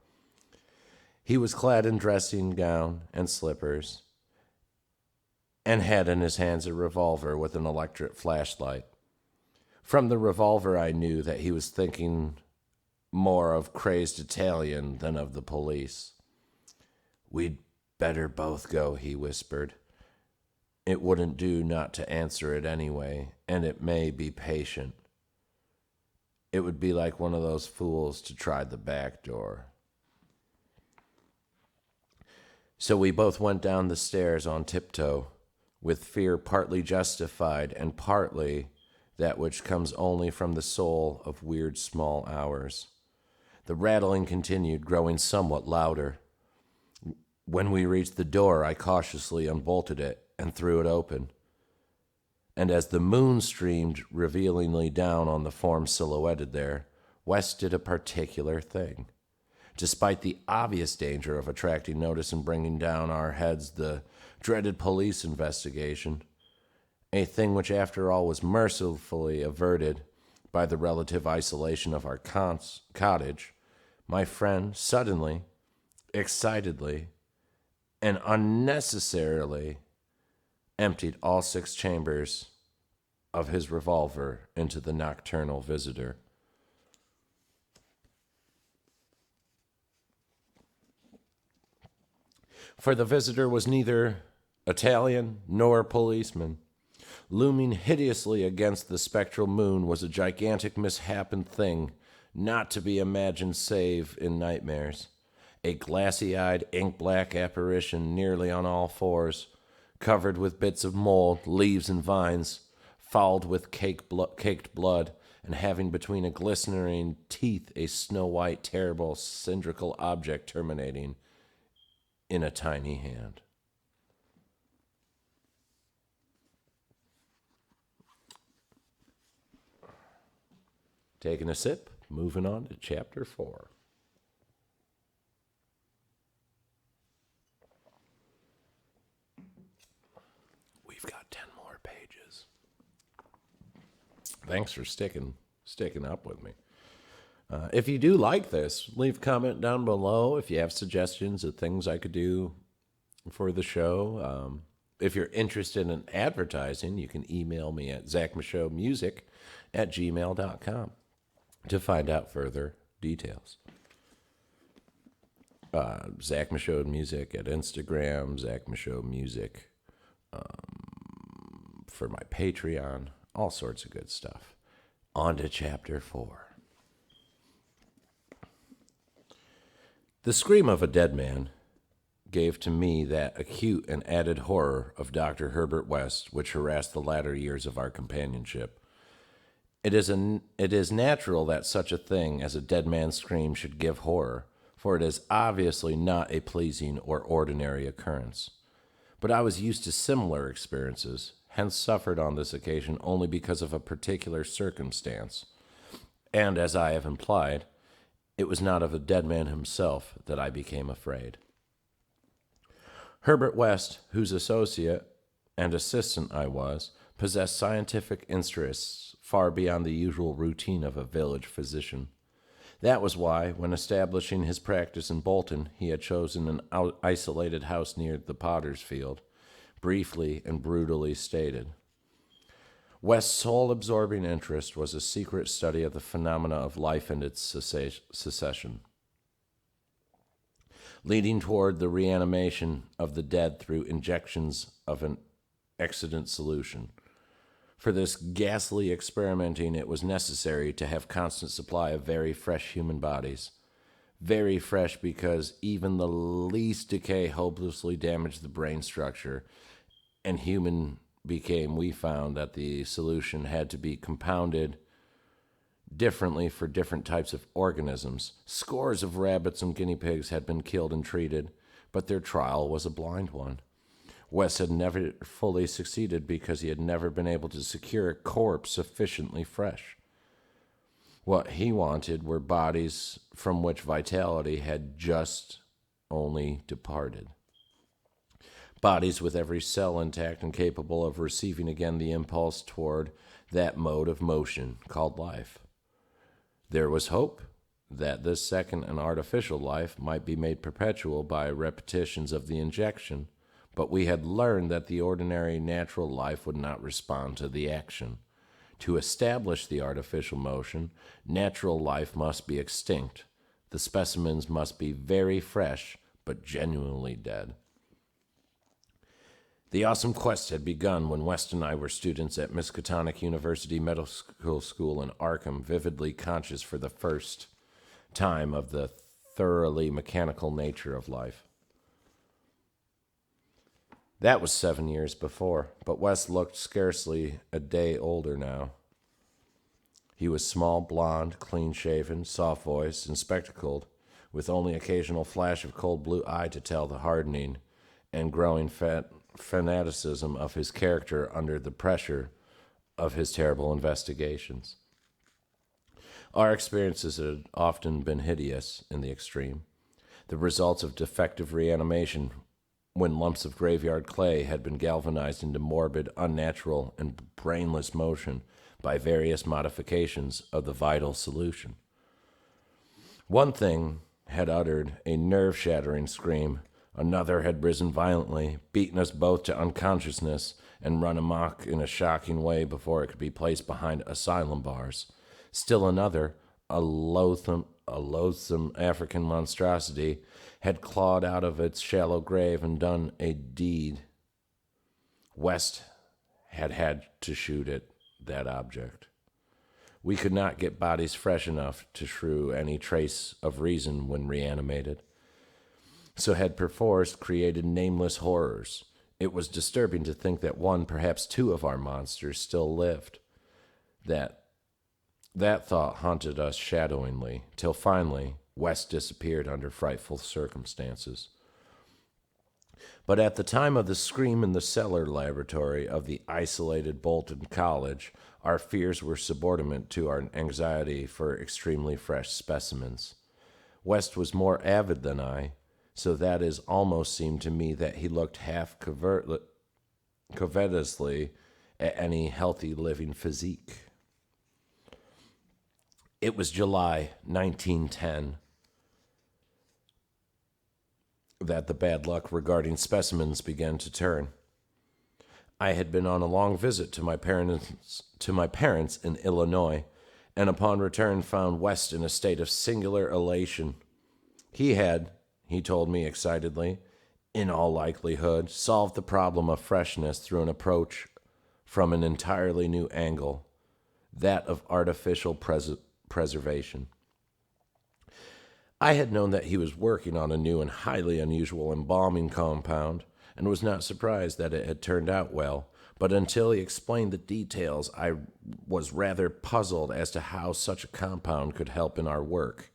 He was clad in dressing gown and slippers, and had in his hands a revolver with an electric flashlight. From the revolver I knew that he was thinking more of crazed Italian than of the police. "We'd better both go," he whispered. "It wouldn't do not to answer it anyway, and it may be patient. It would be like one of those fools to try the back door." So we both went down the stairs on tiptoe, with fear partly justified and partly that which comes only from the soul of weird small hours. The rattling continued, growing somewhat louder. When we reached the door, I cautiously unbolted it and threw it open. And as the moon streamed revealingly down on the form silhouetted there, West did a particular thing. Despite the obvious danger of attracting notice and bringing down our heads the dreaded police investigation, a thing which after all was mercifully averted by the relative isolation of our cottage, my friend suddenly, excitedly, and unnecessarily emptied all 6 chambers of his revolver into the nocturnal visitor. For the visitor was neither Italian nor policeman. Looming hideously against the spectral moon was a gigantic misshapen thing, not to be imagined save in nightmares. A glassy-eyed, ink-black apparition nearly on all fours, covered with bits of mold, leaves, and vines, fouled with caked blood, and having between a glistening teeth a snow-white, terrible, cylindrical object terminating in a tiny hand. Taking a sip, moving on to chapter 4. We've got 10 more pages. Thanks for sticking up with me. If you do like this, leave a comment down below if you have suggestions of things I could do for the show. If you're interested in advertising, you can email me at zachmichaudmusic@gmail.com to find out further details. Zach Michaud Music at Instagram, Zach Michaud Music for my Patreon, all sorts of good stuff. On to chapter 4. The scream of a dead man gave to me that acute and added horror of Dr. Herbert West which harassed the latter years of our companionship. It is natural that such a thing as a dead man's scream should give horror, for it is obviously not a pleasing or ordinary occurrence. But I was used to similar experiences, hence suffered on this occasion only because of a particular circumstance. And as I have implied, it was not of the dead man himself that I became afraid. Herbert West, whose associate and assistant I was, possessed scientific interests far beyond the usual routine of a village physician. That was why, when establishing his practice in Bolton, he had chosen an isolated house near the potter's field, briefly and brutally stated. West's sole absorbing interest was a secret study of the phenomena of life and its succession, leading toward the reanimation of the dead through injections of an exudant solution. For this ghastly experimenting, it was necessary to have constant supply of very fresh human bodies. Very fresh because even the least decay hopelessly damaged the brain structure, and human we found that the solution had to be compounded differently for different types of organisms. Scores of rabbits and guinea pigs had been killed and treated, but their trial was a blind one. West had never fully succeeded because he had never been able to secure a corpse sufficiently fresh. What he wanted were bodies from which vitality had just only departed. Bodies with every cell intact and capable of receiving again the impulse toward that mode of motion called life. There was hope that this second and artificial life might be made perpetual by repetitions of the injection, but we had learned that the ordinary natural life would not respond to the action. To establish the artificial motion, natural life must be extinct. The specimens must be very fresh, but genuinely dead. The awesome quest had begun when West and I were students at Miskatonic University Medical School in Arkham, vividly conscious for the first time of the thoroughly mechanical nature of life. That was 7 years before, but West looked scarcely a day older now. He was small, blond, clean-shaven, soft-voiced, and spectacled, with only occasional flash of cold blue eye to tell the hardening and growing fanaticism of his character under the pressure of his terrible investigations. Our experiences had often been hideous in the extreme, the results of defective reanimation when lumps of graveyard clay had been galvanized into morbid, unnatural, and brainless motion by various modifications of the vital solution. One thing had uttered a nerve-shattering scream. Another had risen violently, beaten us both to unconsciousness, and run amok in a shocking way before it could be placed behind asylum bars. Still another, a loathsome African monstrosity, had clawed out of its shallow grave and done a deed. West had to shoot at that object. We could not get bodies fresh enough to shew any trace of reason when reanimated, so had perforce created nameless horrors. It was disturbing to think that one, perhaps two of our monsters still lived. That thought haunted us shadowingly, till finally West disappeared under frightful circumstances. But at the time of the scream in the cellar laboratory of the isolated Bolton College, our fears were subordinate to our anxiety for extremely fresh specimens. West was more avid than I, so that it almost seemed to me that he looked half covetously at any healthy living physique. It was July 1910 that the bad luck regarding specimens began to turn. I had been on a long visit to my parents in Illinois, and upon return found West in a state of singular elation. He told me excitedly, in all likelihood, solved the problem of freshness through an approach from an entirely new angle, that of artificial preservation. I had known that he was working on a new and highly unusual embalming compound, and was not surprised that it had turned out well, but until he explained the details, I was rather puzzled as to how such a compound could help in our work,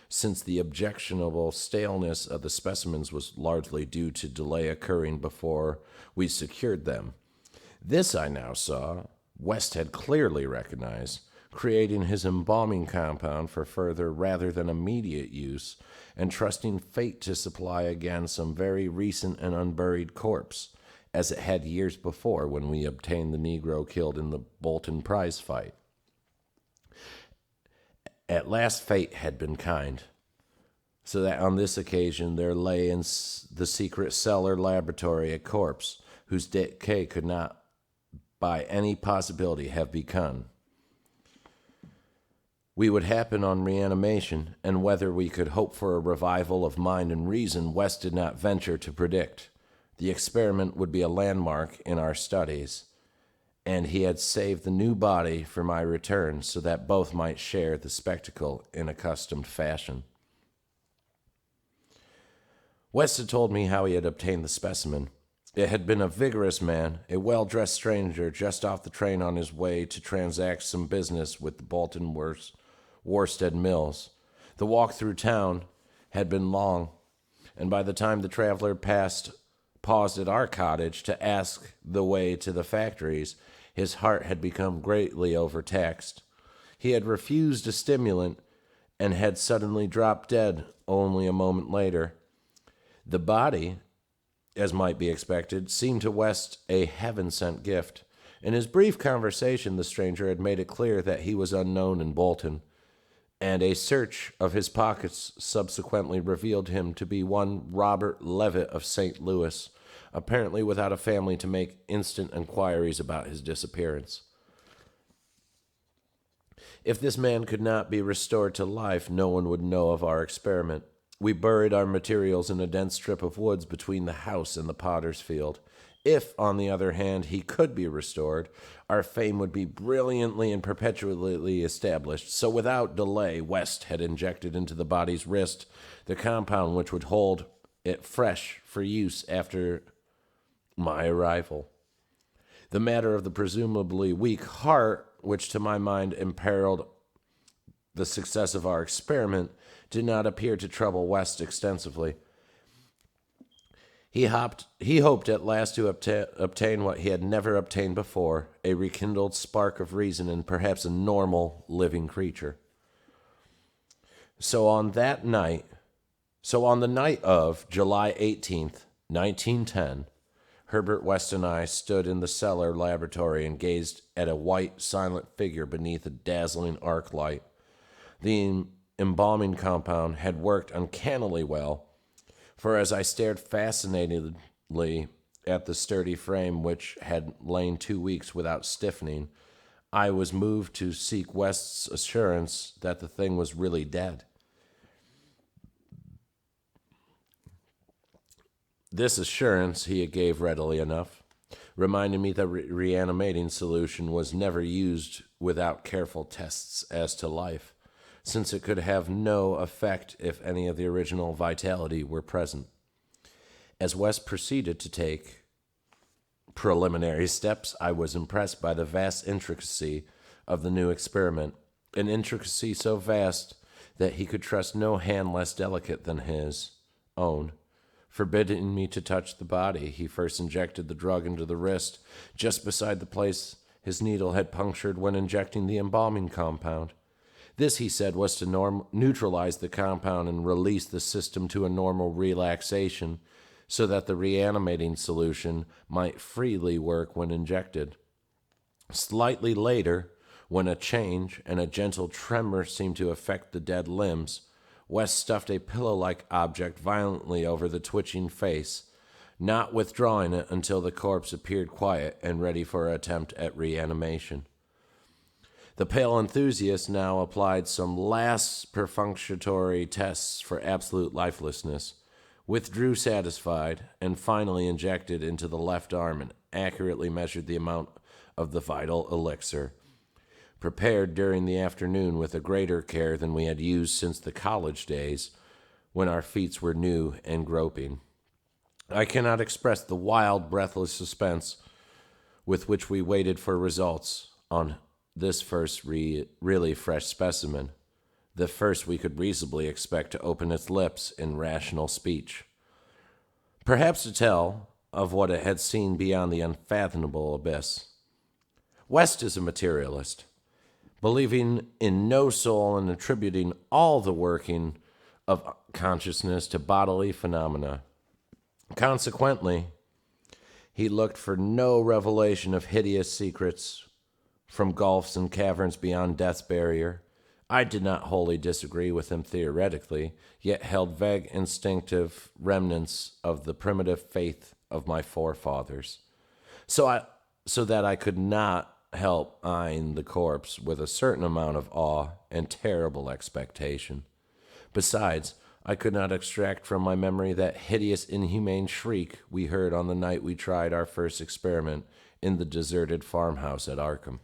since the objectionable staleness of the specimens was largely due to delay occurring before we secured them. This, I now saw, West had clearly recognized, creating his embalming compound for further rather than immediate use, and trusting fate to supply again some very recent and unburied corpse, as it had years before when we obtained the Negro killed in the Bolton prize fight. At last fate had been kind, so that on this occasion there lay in the secret cellar laboratory a corpse whose decay could not by any possibility have begun. We would happen on reanimation, and whether we could hope for a revival of mind and reason, West did not venture to predict. The experiment would be a landmark in our studies, and he had saved the new body for my return so that both might share the spectacle in accustomed fashion. West had told me how he had obtained the specimen. It had been a vigorous man, a well-dressed stranger just off the train on his way to transact some business with the Bolton Worsted Mills. The walk through town had been long, and by the time the traveler paused at our cottage to ask the way to the factories, his heart had become greatly overtaxed. He had refused a stimulant and had suddenly dropped dead only a moment later. The body, as might be expected, seemed to West a heaven-sent gift. In his brief conversation, the stranger had made it clear that he was unknown in Bolton, and a search of his pockets subsequently revealed him to be one Robert Levitt of St. Louis, apparently without a family to make instant inquiries about his disappearance. If this man could not be restored to life, no one would know of our experiment. We buried our materials in a dense strip of woods between the house and the potter's field. If, on the other hand, he could be restored, our fame would be brilliantly and perpetually established. So without delay, West had injected into the body's wrist the compound which would hold it fresh for use after my arrival. The matter of the presumably weak heart, which to my mind imperiled the success of our experiment, did not appear to trouble West extensively. He hoped at last to obtain what he had never obtained before, a rekindled spark of reason and perhaps a normal living creature. So on the night of July 18th, 1910, Herbert West and I stood in the cellar laboratory and gazed at a white, silent figure beneath a dazzling arc light. The embalming compound had worked uncannily well, for as I stared fascinatedly at the sturdy frame which had lain 2 weeks without stiffening, I was moved to seek West's assurance that the thing was really dead. This assurance he gave readily enough, reminding me that reanimating solution was never used without careful tests as to life, since it could have no effect if any of the original vitality were present. As West proceeded to take preliminary steps, I was impressed by the vast intricacy of the new experiment, an intricacy so vast that he could trust no hand less delicate than his own. Forbidding me to touch the body, he first injected the drug into the wrist, just beside the place his needle had punctured when injecting the embalming compound. This, he said, was to neutralize the compound and release the system to a normal relaxation so that the reanimating solution might freely work when injected. Slightly later, when a change and a gentle tremor seemed to affect the dead limbs, West stuffed a pillow-like object violently over the twitching face, not withdrawing it until the corpse appeared quiet and ready for an attempt at reanimation. The pale enthusiast now applied some last perfunctory tests for absolute lifelessness, withdrew satisfied, and finally injected into the left arm and accurately measured the amount of the vital elixir, prepared during the afternoon with a greater care than we had used since the college days, when our feet were new and groping. I cannot express the wild, breathless suspense with which we waited for results on this first really fresh specimen, the first we could reasonably expect to open its lips in rational speech, perhaps to tell of what it had seen beyond the unfathomable abyss. West is a materialist, believing in no soul and attributing all the working of consciousness to bodily phenomena. Consequently, he looked for no revelation of hideous secrets from gulfs and caverns beyond death's barrier. I did not wholly disagree with him theoretically, yet held vague instinctive remnants of the primitive faith of my forefathers, so that I could not help eyeing the corpse with a certain amount of awe and terrible expectation. Besides, I could not extract from my memory that hideous, inhumane shriek we heard on the night we tried our first experiment in the deserted farmhouse at Arkham.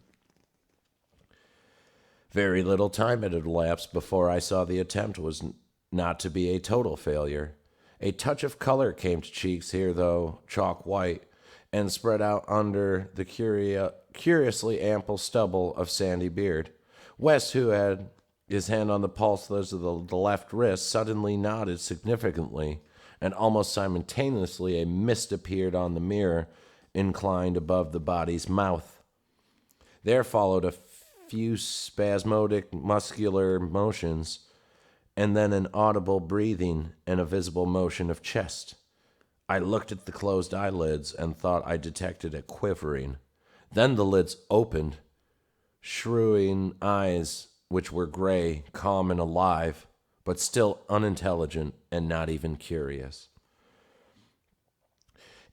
Very little time had elapsed before I saw the attempt was not to be a total failure. A touch of color came to cheeks here, though chalk white, and spread out under the curiously ample stubble of sandy beard. West, who had his hand on the pulse of the left wrist, suddenly nodded significantly, and almost simultaneously a mist appeared on the mirror inclined above the body's mouth. There followed a few spasmodic muscular motions, and then an audible breathing and a visible motion of chest. I looked at the closed eyelids and thought I detected a quivering. Then the lids opened, shrewing eyes which were gray, calm, and alive, but still unintelligent and not even curious.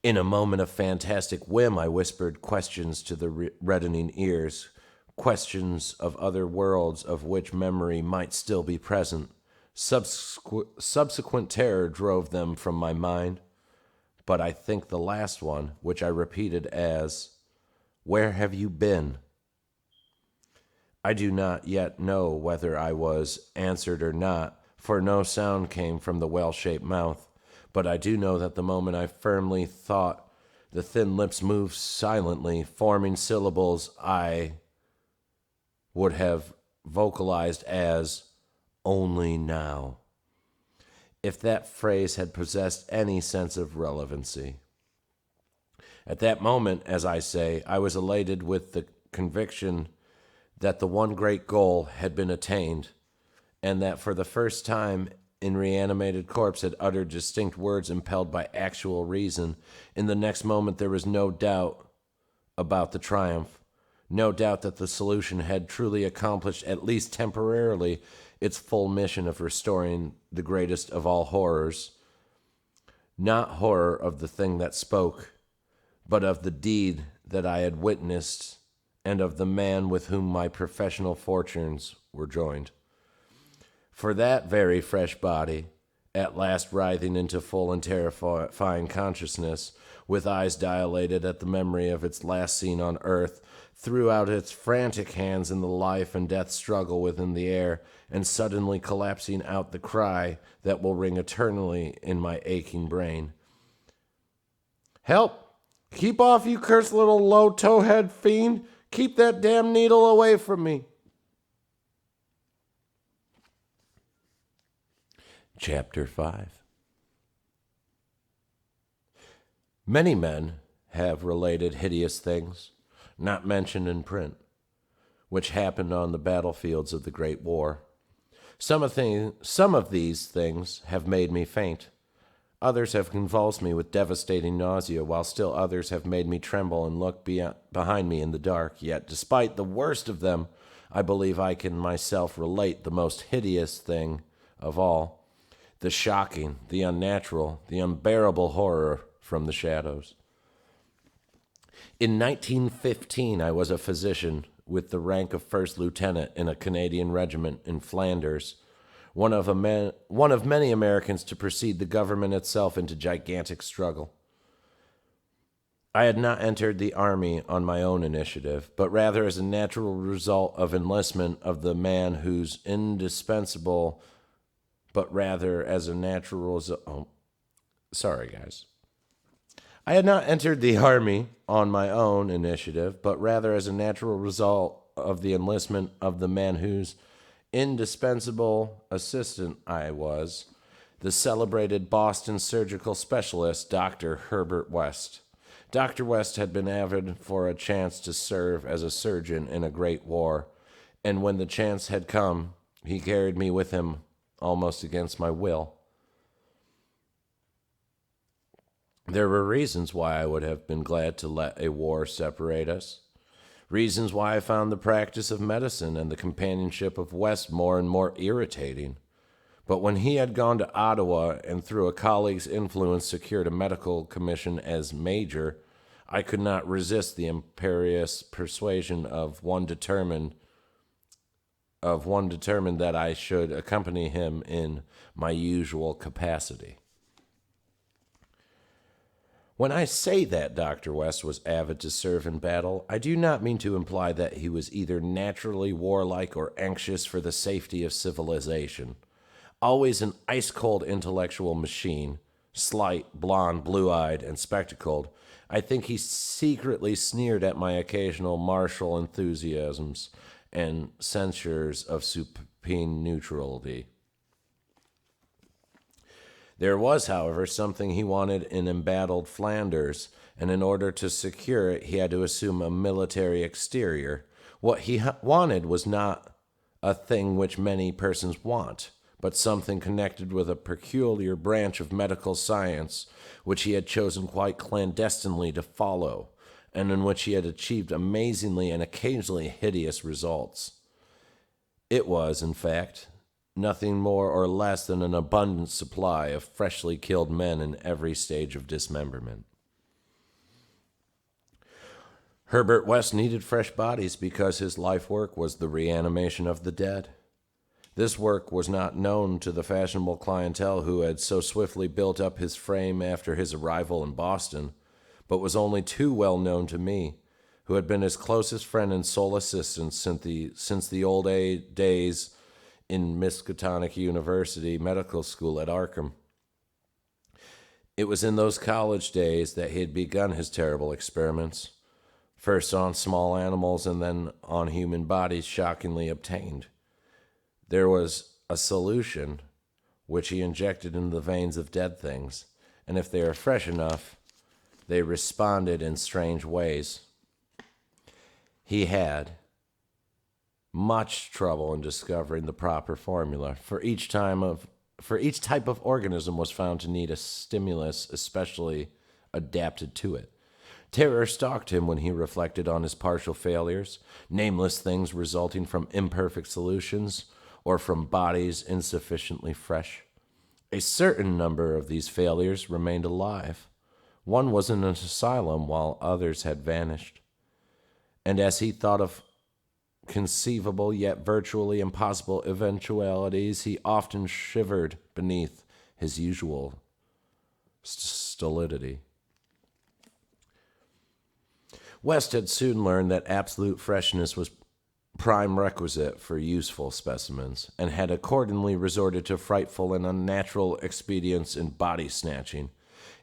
In a moment of fantastic whim, I whispered questions to the reddening ears, questions of other worlds of which memory might still be present. Subsequent terror drove them from my mind, but I think the last one, which I repeated as, "Where have you been?" I do not yet know whether I was answered or not, for no sound came from the well-shaped mouth, but I do know that the moment I firmly thought the thin lips moved silently, forming syllables I would have vocalized as "only now," if that phrase had possessed any sense of relevancy. At that moment, as I say, I was elated with the conviction that the one great goal had been attained, and that for the first time in reanimated corpse had uttered distinct words impelled by actual reason. In the next moment there was no doubt about the triumph, no doubt that the solution had truly accomplished, at least temporarily, its full mission of restoring the greatest of all horrors. Not horror of the thing that spoke, but of the deed that I had witnessed and of the man with whom my professional fortunes were joined. For that very fresh body, at last writhing into full and terrifying consciousness, with eyes dilated at the memory of its last scene on earth, threw out its frantic hands in the life and death struggle within the air, and suddenly collapsing out the cry that will ring eternally in my aching brain. "Help! Keep off, you cursed little low towhead fiend! Keep that damn needle away from me!" Chapter 5. Many men have related hideous things, not mentioned in print, which happened on the battlefields of the Great War. Some of these things have made me faint. Others have convulsed me with devastating nausea, while still others have made me tremble and look behind me in the dark. Yet, despite the worst of them, I believe I can myself relate the most hideous thing of all, the shocking, the unnatural, the unbearable horror from the shadows. In 1915, I was a physician with the rank of first lieutenant in a Canadian regiment in Flanders, one of many Americans to precede the government itself into gigantic struggle. I had not entered the army on my own initiative, but rather as a natural result of enlistment of the man whose indispensable I had not entered the army on my own initiative, but rather as a natural result of the enlistment of the man whose indispensable assistant I was, the celebrated Boston surgical specialist, Dr. Herbert West. Dr. West had been avid for a chance to serve as a surgeon in a great war, and when the chance had come, he carried me with him almost against my will. There were reasons why I would have been glad to let a war separate us, reasons why I found the practice of medicine and the companionship of West more and more irritating. But when he had gone to Ottawa and through a colleague's influence secured a medical commission as major, I could not resist the imperious persuasion of one determined that I should accompany him in my usual capacity. When I say that Dr. West was avid to serve in battle, I do not mean to imply that he was either naturally warlike or anxious for the safety of civilization. Always an ice-cold intellectual machine, slight, blond, blue-eyed, and spectacled, I think he secretly sneered at my occasional martial enthusiasms and censures of supine neutrality. There was, however, something he wanted in embattled Flanders, and in order to secure it, he had to assume a military exterior. What he wanted was not a thing which many persons want, but something connected with a peculiar branch of medical science which he had chosen quite clandestinely to follow, and in which he had achieved amazingly and occasionally hideous results. It was, in fact, nothing more or less than an abundant supply of freshly killed men in every stage of dismemberment. Herbert West needed fresh bodies because his life work was the reanimation of the dead. This work was not known to the fashionable clientele who had so swiftly built up his frame after his arrival in Boston, but was only too well known to me, who had been his closest friend and sole assistant since the old days in Miskatonic University Medical School at Arkham. It was in those college days that he had begun his terrible experiments, first on small animals and then on human bodies shockingly obtained. There was a solution which he injected into the veins of dead things, and if they were fresh enough, they responded in strange ways. He had much trouble in discovering the proper formula, for each type of organism was found to need a stimulus especially adapted to it. Terror stalked him when he reflected on his partial failures, nameless things resulting from imperfect solutions or from bodies insufficiently fresh. A certain number of these failures remained alive. One was in an asylum while others had vanished. And as he thought of conceivable yet virtually impossible eventualities, he often shivered beneath his usual stolidity. West had soon learned that absolute freshness was prime requisite for useful specimens, and had accordingly resorted to frightful and unnatural expedients in body snatching.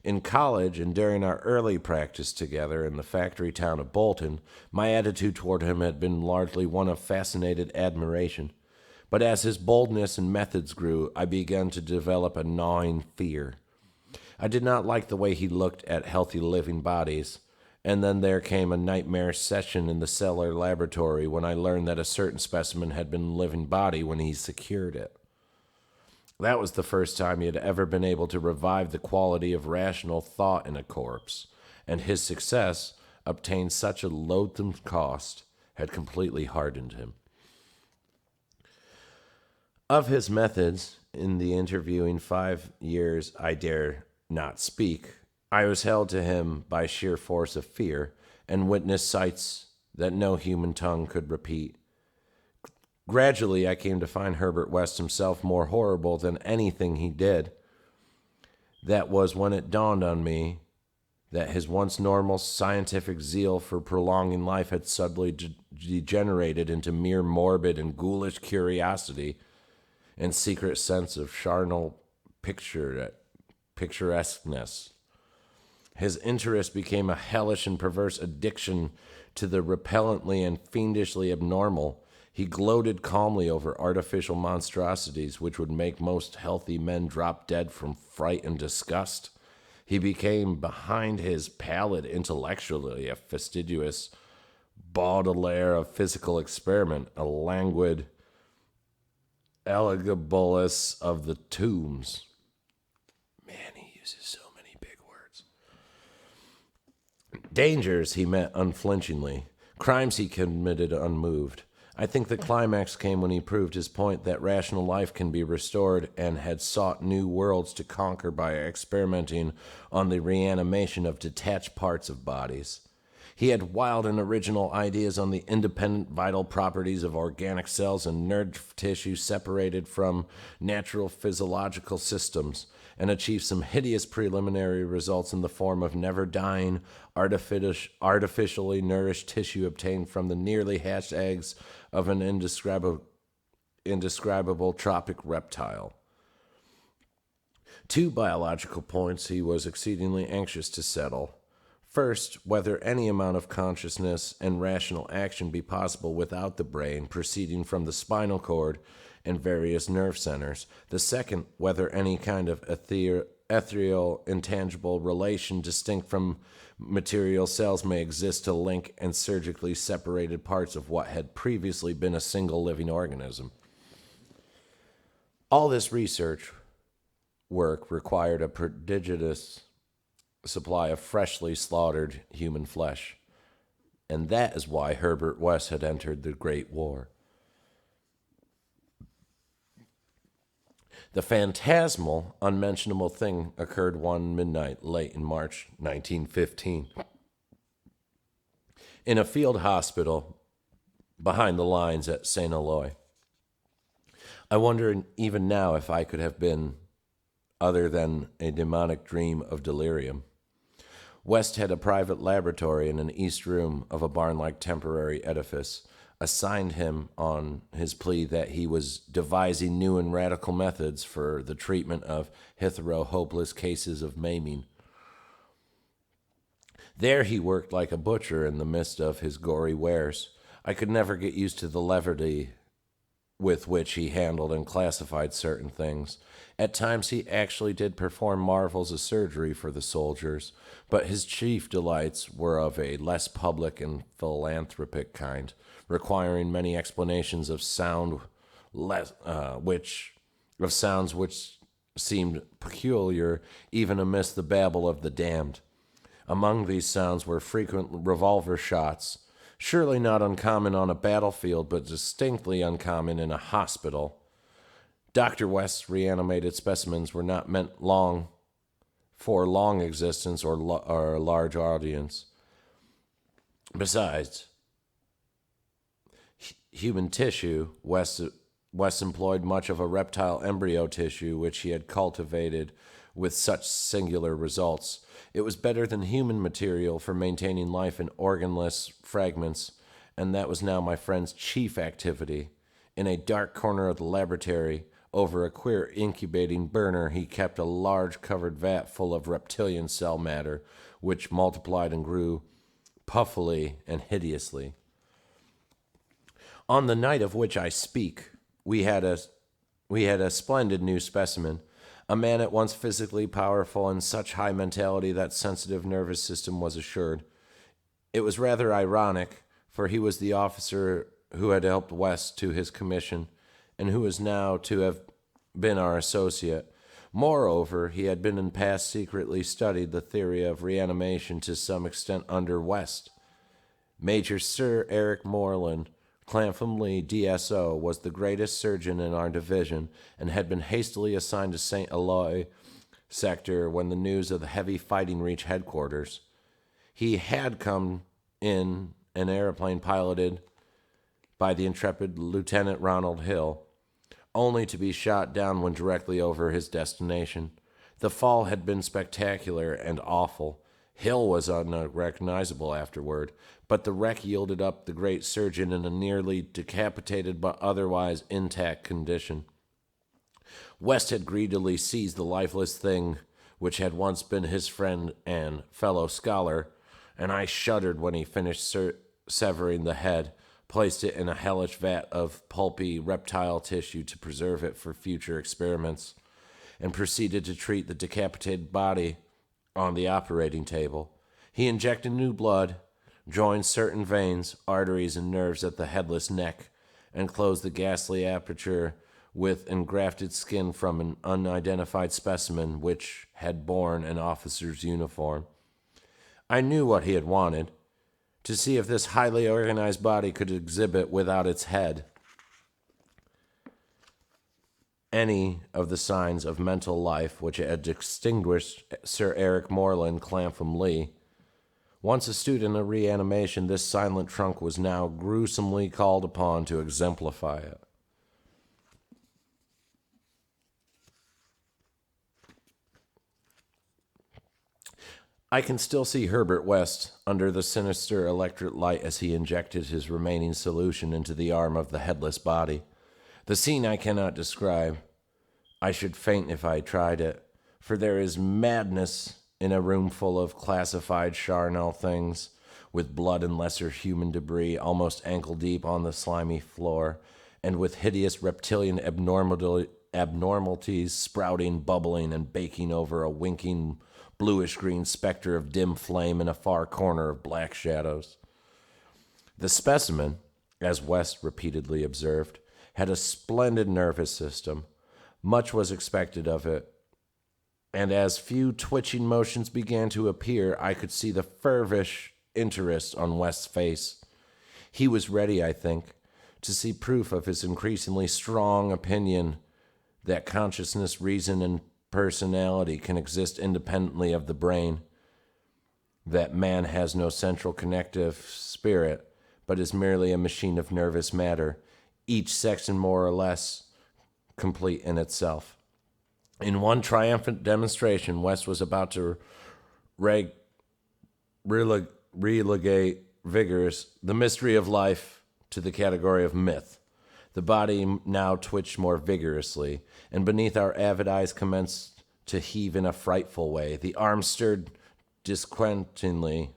In college and during our early practice together in the factory town of Bolton, my attitude toward him had been largely one of fascinated admiration. But as his boldness and methods grew, I began to develop a gnawing fear. I did not like the way he looked at healthy living bodies, and then there came a nightmare session in the cellar laboratory when I learned that a certain specimen had been a living body when he secured it. That was the first time he had ever been able to revive the quality of rational thought in a corpse, and his success, obtained such a loathsome cost, had completely hardened him. Of his methods in the interviewing 5 years I dare not speak. I was held to him by sheer force of fear, and witnessed sights that no human tongue could repeat. Gradually, I came to find Herbert West himself more horrible than anything he did. That was when it dawned on me that his once normal scientific zeal for prolonging life had suddenly degenerated into mere morbid and ghoulish curiosity and secret sense of charnel picturesqueness. His interest became a hellish and perverse addiction to the repellently and fiendishly abnormal. He gloated calmly over artificial monstrosities which would make most healthy men drop dead from fright and disgust. He became, behind his pallid intellectually, a fastidious Baudelaire of physical experiment, a languid Elagabalus of the tombs. Man, he uses so many big words. Dangers he met unflinchingly. Crimes he committed unmoved. I think the climax came when he proved his point that rational life can be restored, and had sought new worlds to conquer by experimenting on the reanimation of detached parts of bodies. He had wild and original ideas on the independent vital properties of organic cells and nerve tissue separated from natural physiological systems, and achieved some hideous preliminary results in the form of never-dying, artificially nourished tissue obtained from the nearly hatched eggs of an indescribable tropic reptile. 2 biological points he was exceedingly anxious to settle. First, whether any amount of consciousness and rational action be possible without the brain proceeding from the spinal cord and various nerve centers. The second, whether any kind of ethereal, intangible relation distinct from material cells may exist to link and surgically separated parts of what had previously been a single living organism. All this research work required a prodigious supply of freshly slaughtered human flesh, and that is why Herbert West had entered the Great War. The phantasmal, unmentionable thing occurred one midnight late in March 1915. In a field hospital behind the lines at St. Eloi. I wonder even now if I could have been other than a demonic dream of delirium. West had a private laboratory in an east room of a barn-like temporary edifice, assigned him on his plea that he was devising new and radical methods for the treatment of hitherto hopeless cases of maiming. There he worked like a butcher in the midst of his gory wares. I could never get used to the levity with which he handled and classified certain things. At times he actually did perform marvels of surgery for the soldiers, but his chief delights were of a less public and philanthropic kind, requiring many explanations of sounds which seemed peculiar even amidst the babble of the damned. Among these sounds were frequent revolver shots, surely not uncommon on a battlefield, but distinctly uncommon in a hospital. Dr. West's reanimated specimens were not meant for long existence or a large audience. Besides, human tissue, West employed much of a reptile embryo tissue, which he had cultivated with such singular results. It was better than human material for maintaining life in organless fragments, and that was now my friend's chief activity. In a dark corner of the laboratory, over a queer incubating burner, he kept a large covered vat full of reptilian cell matter, which multiplied and grew puffily and hideously. On the night of which I speak, we had a splendid new specimen, a man at once physically powerful and such high mentality that sensitive nervous system was assured. It was rather ironic, for he was the officer who had helped West to his commission, and who was now to have been our associate. Moreover, he had been in past secretly studied the theory of reanimation to some extent under West. Major Sir Eric Moreland, Clapham Lee, DSO, was the greatest surgeon in our division, and had been hastily assigned to St. Eloi sector when the news of the heavy fighting reached headquarters. He had come in an airplane piloted by the intrepid Lieutenant Ronald Hill, only to be shot down when directly over his destination. The fall had been spectacular and awful. Hill was unrecognizable afterward, but the wreck yielded up the great surgeon in a nearly decapitated but otherwise intact condition. West had greedily seized the lifeless thing which had once been his friend and fellow scholar, and I shuddered when he finished severing the head, placed it in a hellish vat of pulpy reptile tissue to preserve it for future experiments, and proceeded to treat the decapitated body on the operating table. He injected new blood, joined certain veins, arteries, and nerves at the headless neck, and closed the ghastly aperture with engrafted skin from an unidentified specimen which had borne an officer's uniform. I knew what he had wanted, to see if this highly organized body could exhibit without its head any of the signs of mental life which had distinguished Sir Eric Moreland Clapham Lee. Once a student of reanimation, this silent trunk was now gruesomely called upon to exemplify it. I can still see Herbert West under the sinister electric light as he injected his remaining solution into the arm of the headless body. The scene I cannot describe. I should faint if I tried it, for there is madness in a room full of classified charnel things, with blood and lesser human debris almost ankle deep on the slimy floor, and with hideous reptilian abnormalities sprouting, bubbling, and baking over a winking bluish-green specter of dim flame in a far corner of black shadows. The specimen, as West repeatedly observed, had a splendid nervous system. Much was expected of it, and as few twitching motions began to appear, I could see the feverish interest on West's face. He was ready, I think, to see proof of his increasingly strong opinion that consciousness, reason, and personality can exist independently of the brain, that man has no central connective spirit, but is merely a machine of nervous matter, each section more or less complete in itself. In one triumphant demonstration, West was about to relegate the mystery of life to the category of myth. The body now twitched more vigorously, and beneath our avid eyes commenced to heave in a frightful way. The arms stirred disquietingly.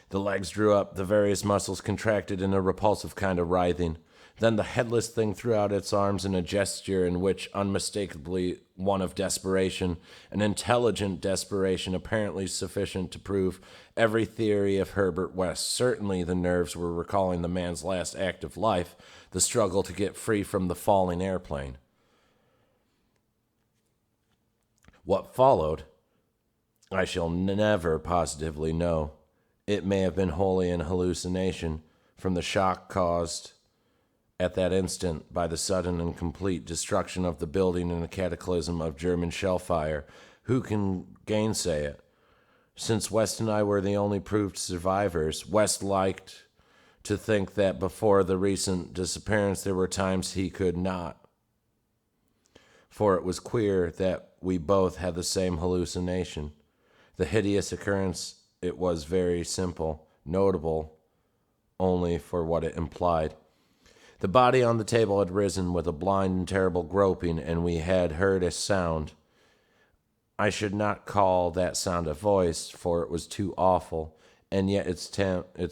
The legs drew up, the various muscles contracted in a repulsive kind of writhing. Then the headless thing threw out its arms in a gesture in which, unmistakably one of desperation, an intelligent desperation apparently sufficient to prove every theory of Herbert West. Certainly the nerves were recalling the man's last act of life, the struggle to get free from the falling airplane. What followed, I shall never positively know. It may have been wholly an hallucination from the shock caused at that instant by the sudden and complete destruction of the building in a cataclysm of German shell fire. Who can gainsay it? Since West and I were the only proved survivors, West liked to think that before the recent disappearance there were times he could not. For it was queer that we both had the same hallucination. The hideous occurrence, it was very simple, notable only for what it implied. The body on the table had risen with a blind and terrible groping, and we had heard a sound. I should not call that sound a voice, for it was too awful, and yet its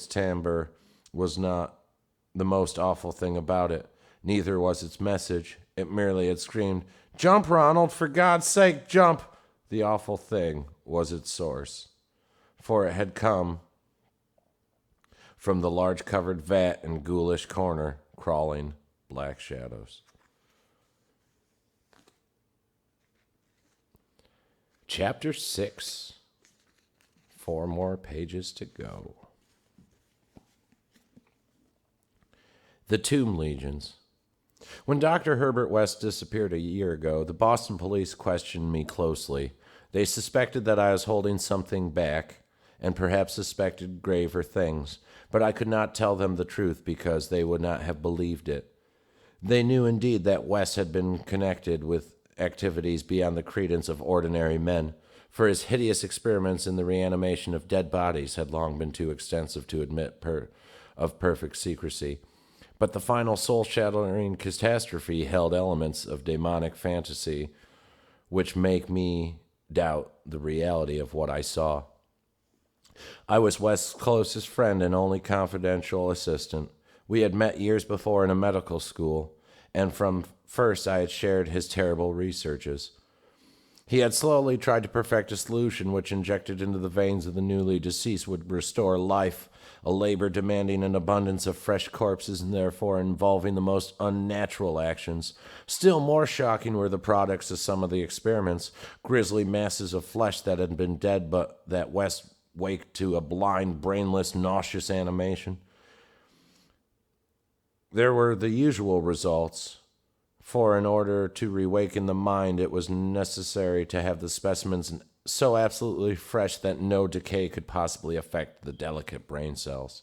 timbre was not the most awful thing about it. Neither was its message. It merely had screamed, "Jump, Ronald, for God's sake, jump!" The awful thing was its source, for it had come from the large covered vat and ghoulish corner, crawling black shadows. Chapter 6. 4 more pages to go. The Tomb Legions. When Dr. Herbert West disappeared a year ago, the Boston police questioned me closely. They suspected that I was holding something back, and perhaps suspected graver things, but I could not tell them the truth because they would not have believed it. They knew indeed that West had been connected with activities beyond the credence of ordinary men, for his hideous experiments in the reanimation of dead bodies had long been too extensive to admit of perfect secrecy. But the final soul-shattering catastrophe held elements of demonic fantasy which make me doubt the reality of what I saw. I was West's closest friend and only confidential assistant. We had met years before in a medical school, and from first I had shared his terrible researches. He had slowly tried to perfect a solution which, injected into the veins of the newly deceased, would restore life, a labor demanding an abundance of fresh corpses and therefore involving the most unnatural actions. Still more shocking were the products of some of the experiments, grisly masses of flesh that had been dead but that West waked to a blind, brainless, nauseous animation. There were the usual results, for in order to reawaken the mind it was necessary to have the specimens so absolutely fresh that no decay could possibly affect the delicate brain cells.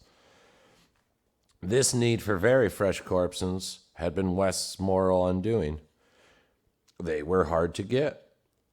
This need for very fresh corpses had been West's moral undoing. They were hard to get,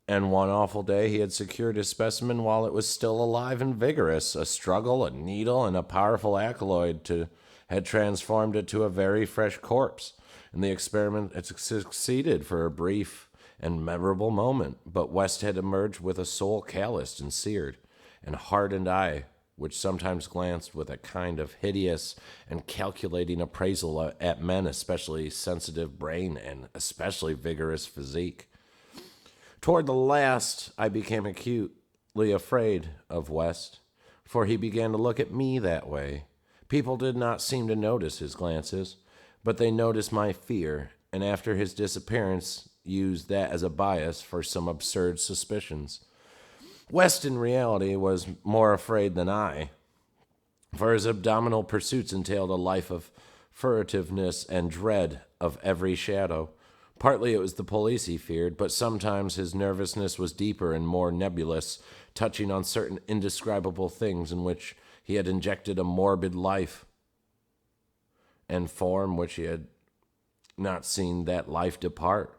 and one awful day he had secured his specimen while it was still alive and vigorous. A struggle, a needle, and a powerful alkaloid had transformed it to a very fresh corpse, and the experiment had succeeded for a brief and memorable moment, but West had emerged with a soul calloused and seared, and hardened eye, which sometimes glanced with a kind of hideous and calculating appraisal at men, especially sensitive brain and especially vigorous physique. Toward the last, I became acutely afraid of West, for he began to look at me that way. People did not seem to notice his glances, but they noticed my fear, and after his disappearance, used that as a bias for some absurd suspicions. West, in reality, was more afraid than I, for his abdominal pursuits entailed a life of furtiveness and dread of every shadow. Partly it was the police he feared, but sometimes his nervousness was deeper and more nebulous, touching on certain indescribable things in which he had injected a morbid life and form which he had not seen that life depart.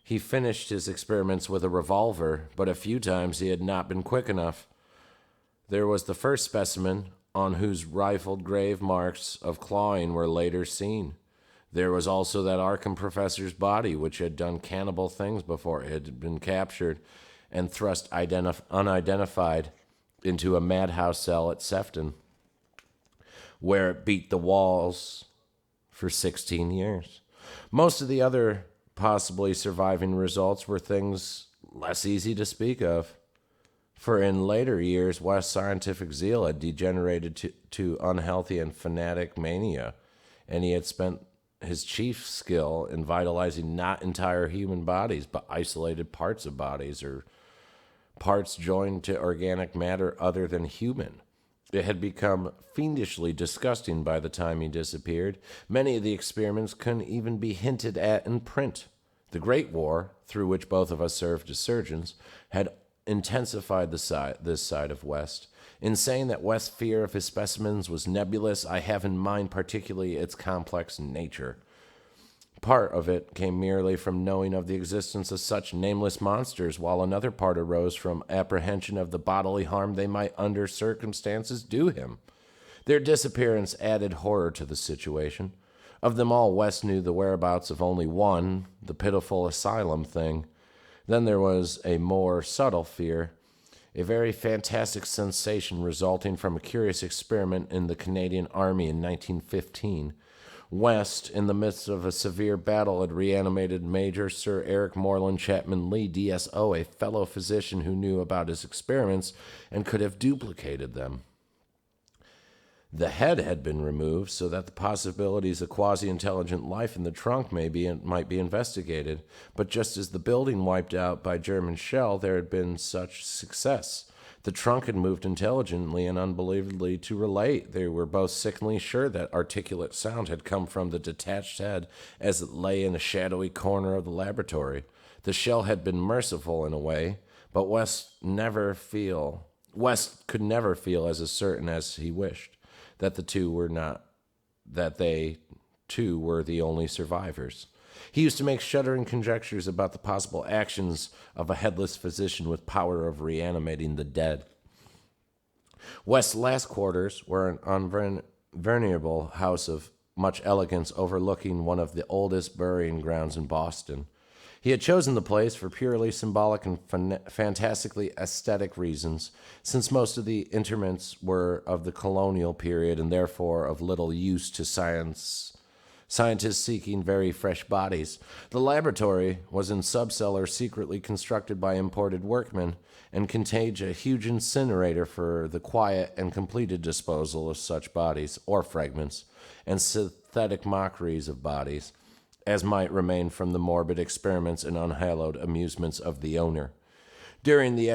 He finished his experiments with a revolver, but a few times he had not been quick enough. There was the first specimen, on whose rifled grave marks of clawing were later seen. There was also that Arkham professor's body, which had done cannibal things before it had been captured and thrust unidentified into a madhouse cell at Sefton, where it beat the walls for 16 years. Most of the other possibly surviving results were things less easy to speak of, for in later years West's scientific zeal had degenerated to unhealthy and fanatic mania, and he had spent his chief skill in vitalizing not entire human bodies, but isolated parts of bodies or parts joined to organic matter other than human. It had become fiendishly disgusting by the time he disappeared. Many of the experiments couldn't even be hinted at in print. The Great War, through which both of us served as surgeons, had intensified this side of West. In saying that West's fear of his specimens was nebulous, I have in mind particularly its complex nature. Part of it came merely from knowing of the existence of such nameless monsters, while another part arose from apprehension of the bodily harm they might under circumstances do him. Their disappearance added horror to the situation. Of them all, West knew the whereabouts of only one, the pitiful asylum thing. Then there was a more subtle fear, a very fantastic sensation resulting from a curious experiment in the Canadian Army in 1915. West, in the midst of a severe battle, had reanimated Major Sir Eric Moreland Chapman Lee, DSO, a fellow physician who knew about his experiments and could have duplicated them. The head had been removed so that the possibilities of quasi-intelligent life in the trunk might be investigated, but just as the building wiped out by German shell, there had been such success. The trunk had moved intelligently and unbelievably to relate. They were both sickeningly sure that articulate sound had come from the detached head as it lay in a shadowy corner of the laboratory. The shell had been merciful in a way, but West could never feel as certain as he wished that they too were the only survivors. He used to make shuddering conjectures about the possible actions of a headless physician with power of reanimating the dead. West's last quarters were an unvenerable house of much elegance overlooking one of the oldest burying grounds in Boston. He had chosen the place for purely symbolic and fantastically aesthetic reasons, since most of the interments were of the colonial period and therefore of little use to scientists seeking very fresh bodies. The laboratory was in subcellar secretly constructed by imported workmen and contained a huge incinerator for the quiet and completed disposal of such bodies, or fragments, and synthetic mockeries of bodies, as might remain from the morbid experiments and unhallowed amusements of the owner. During the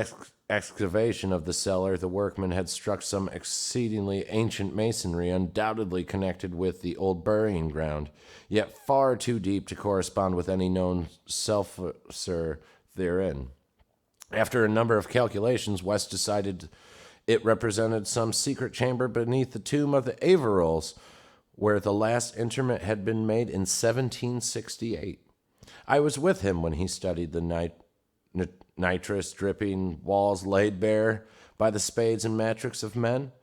excavation of the cellar, the workmen had struck some exceedingly ancient masonry, undoubtedly connected with the old burying ground, yet far too deep to correspond with any known sulfur therein. After a number of calculations, West decided it represented some secret chamber beneath the tomb of the Averills, where the last interment had been made in 1768. I was with him when he studied the nitrous-dripping walls laid bare by the spades and matrix of men,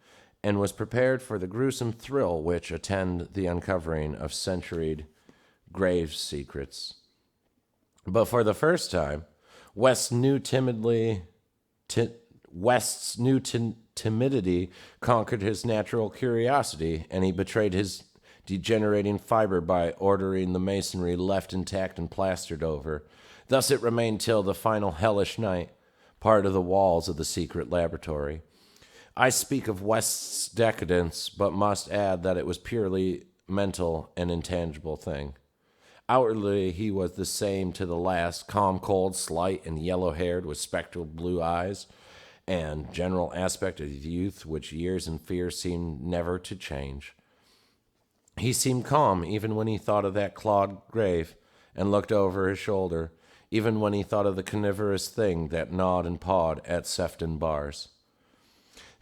and was prepared for the gruesome thrill which attend the uncovering of centuried grave secrets. But for the first time, West's new timidity conquered his natural curiosity, and he betrayed his degenerating fiber by ordering the masonry left intact and plastered over. Thus it remained till the final hellish night, part of the walls of the secret laboratory. I speak of West's decadence, but must add that it was purely mental and intangible thing. Outwardly, he was the same to the last, calm, cold, slight, and yellow-haired, with spectral blue eyes, and general aspect of youth which years and fear seemed never to change. He seemed calm even when he thought of that clawed grave, and looked over his shoulder, even when he thought of the carnivorous thing that gnawed and pawed at Sefton bars.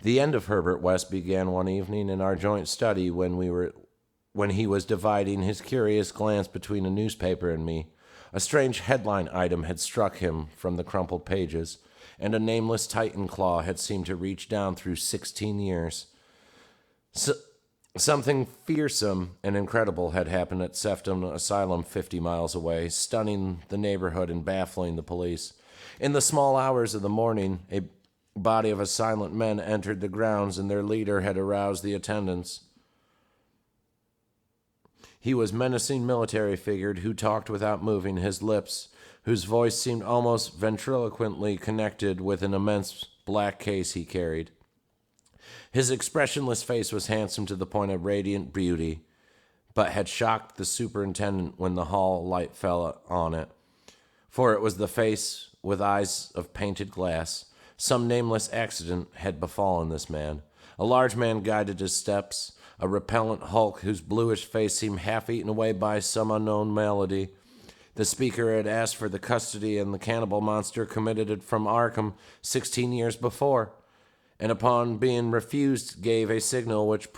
The end of Herbert West began one evening in our joint study when he was dividing his curious glance between a newspaper and me. A strange headline item had struck him from the crumpled pages, and a nameless Titan claw had seemed to reach down through 16 years. Something fearsome and incredible had happened at Sefton Asylum 50 miles away, stunning the neighborhood and baffling the police. In the small hours of the morning, a body of silent men entered the grounds, and their leader had aroused the attendants. He was menacing military figure who talked without moving his lips, whose voice seemed almost ventriloquently connected with an immense black case he carried. His expressionless face was handsome to the point of radiant beauty, but had shocked the superintendent when the hall light fell on it. For it was the face with eyes of painted glass. Some nameless accident had befallen this man. A large man guided his steps, a repellent hulk whose bluish face seemed half eaten away by some unknown malady. The speaker had asked for the custody and the cannibal monster committed it from Arkham 16 years before, and upon being refused gave a signal which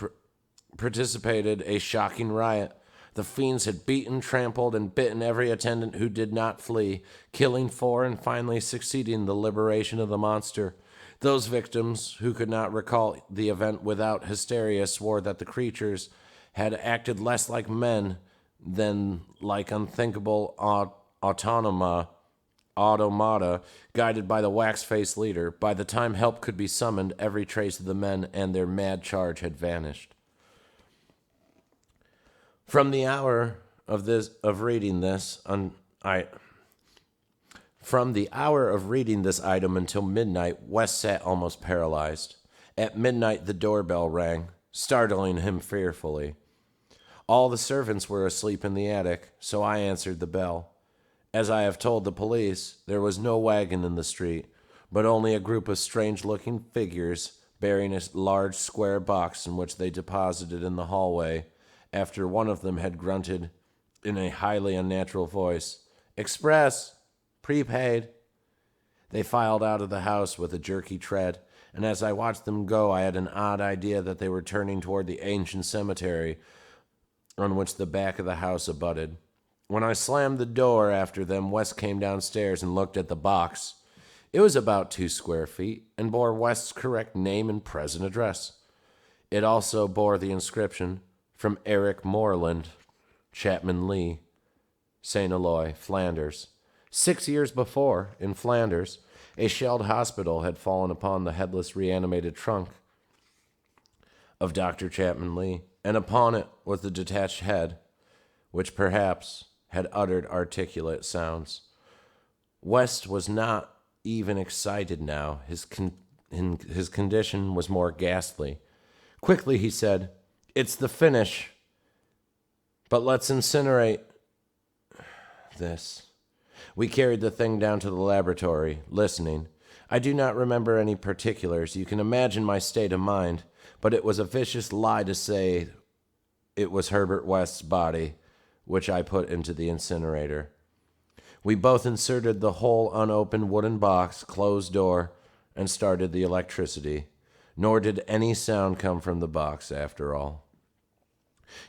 precipitated a shocking riot. The fiends had beaten, trampled, and bitten every attendant who did not flee, killing 4 and finally succeeding the liberation of the monster. Those victims who could not recall the event without hysteria swore that the creatures had acted less like men than like unthinkable automata guided by the wax-faced leader. By the time help could be summoned, every trace of the men and their mad charge had vanished. From the hour of reading this item until midnight, West sat almost paralyzed. At midnight, the doorbell rang, startling him fearfully. All the servants were asleep in the attic, so I answered the bell. As I have told the police, there was no wagon in the street, but only a group of strange-looking figures bearing a large square box in which they deposited in the hallway, after one of them had grunted in a highly unnatural voice, "Express! Prepaid!" They filed out of the house with a jerky tread, and as I watched them go, I had an odd idea that they were turning toward the ancient cemetery on which the back of the house abutted. When I slammed the door after them, West came downstairs and looked at the box. It was about 2 square feet and bore West's correct name and present address. It also bore the inscription, "From Eric Moreland, Chapman Lee, St. Eloi, Flanders." 6 years before, in Flanders, a shelled hospital had fallen upon the headless reanimated trunk of Dr. Chapman Lee, and upon it was the detached head, which perhaps had uttered articulate sounds. West was not even excited now. His condition was more ghastly. Quickly he said, "It's the finish, but let's incinerate this." We carried the thing down to the laboratory, listening. I do not remember any particulars. You can imagine my state of mind, but it was a vicious lie to say it was Herbert West's body, which I put into the incinerator. We both inserted the whole unopened wooden box, closed door, and started the electricity. Nor did any sound come from the box after all.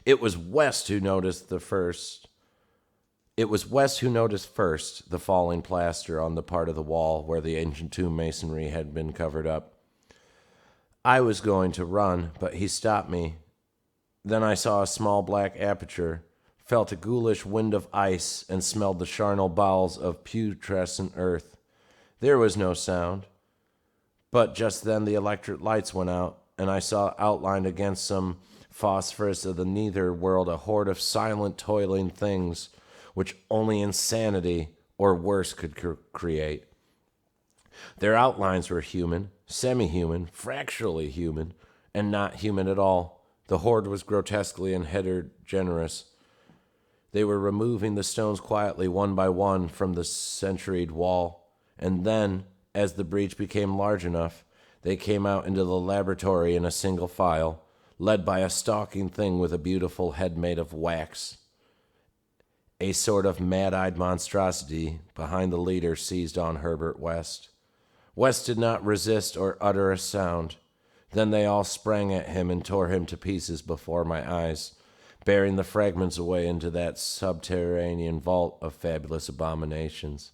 It was West who noticed first the falling plaster on the part of the wall where the ancient tomb masonry had been covered up. I was going to run, but he stopped me. Then I saw a small black aperture felt a ghoulish wind of ice, and smelled the charnel bowels of putrescent earth. There was no sound. But just then the electric lights went out, and I saw outlined against some phosphorus of the nether world a horde of silent, toiling things which only insanity or worse could create. Their outlines were human, semi-human, fractionally human, and not human at all. The horde was grotesquely and heterogeneous. They were removing the stones quietly one by one from the centuried wall, and then, as the breach became large enough, they came out into the laboratory in a single file, led by a stalking thing with a beautiful head made of wax. A sort of mad-eyed monstrosity behind the leader seized on Herbert West. West did not resist or utter a sound. Then they all sprang at him and tore him to pieces before my eyes, bearing the fragments away into that subterranean vault of fabulous abominations.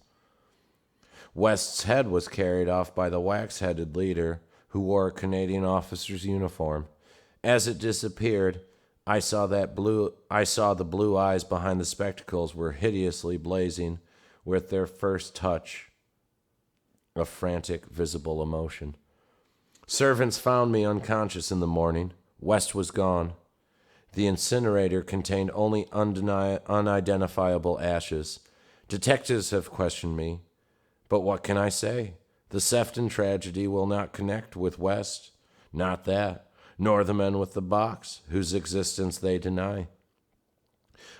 West's head was carried off by the wax-headed leader, who wore a Canadian officer's uniform. As it disappeared, I saw the blue eyes behind the spectacles were hideously blazing with their first touch of frantic, visible emotion. Servants found me unconscious in the morning. West was gone. The incinerator contained only unidentifiable ashes. Detectives have questioned me. But what can I say? The Sefton tragedy will not connect with West. Not that, nor the men with the box, whose existence they deny.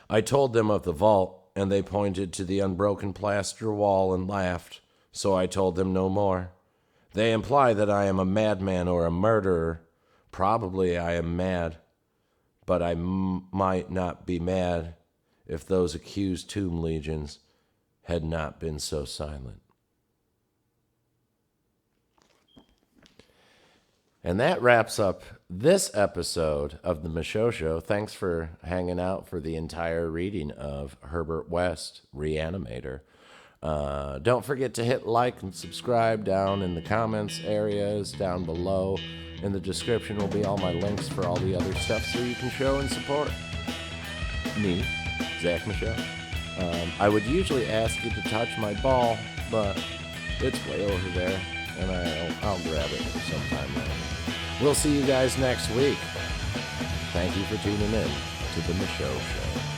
I told them of the vault, and they pointed to the unbroken plaster wall and laughed, so I told them no more. They imply that I am a madman or a murderer. Probably I am mad, but I might not be mad if those accused tomb legions had not been so silent. And that wraps up this episode of the Michaud Show. Thanks for hanging out for the entire reading of Herbert West, Reanimator. Don't forget to hit like and subscribe down in the comments areas down below. In the description will be all my links for all the other stuff so you can show and support me, Zach Michaud. I would usually ask you to touch my ball, but it's way over there, and I'll grab it sometime later. We'll see you guys next week. Thank you for tuning in to the Michaud Show.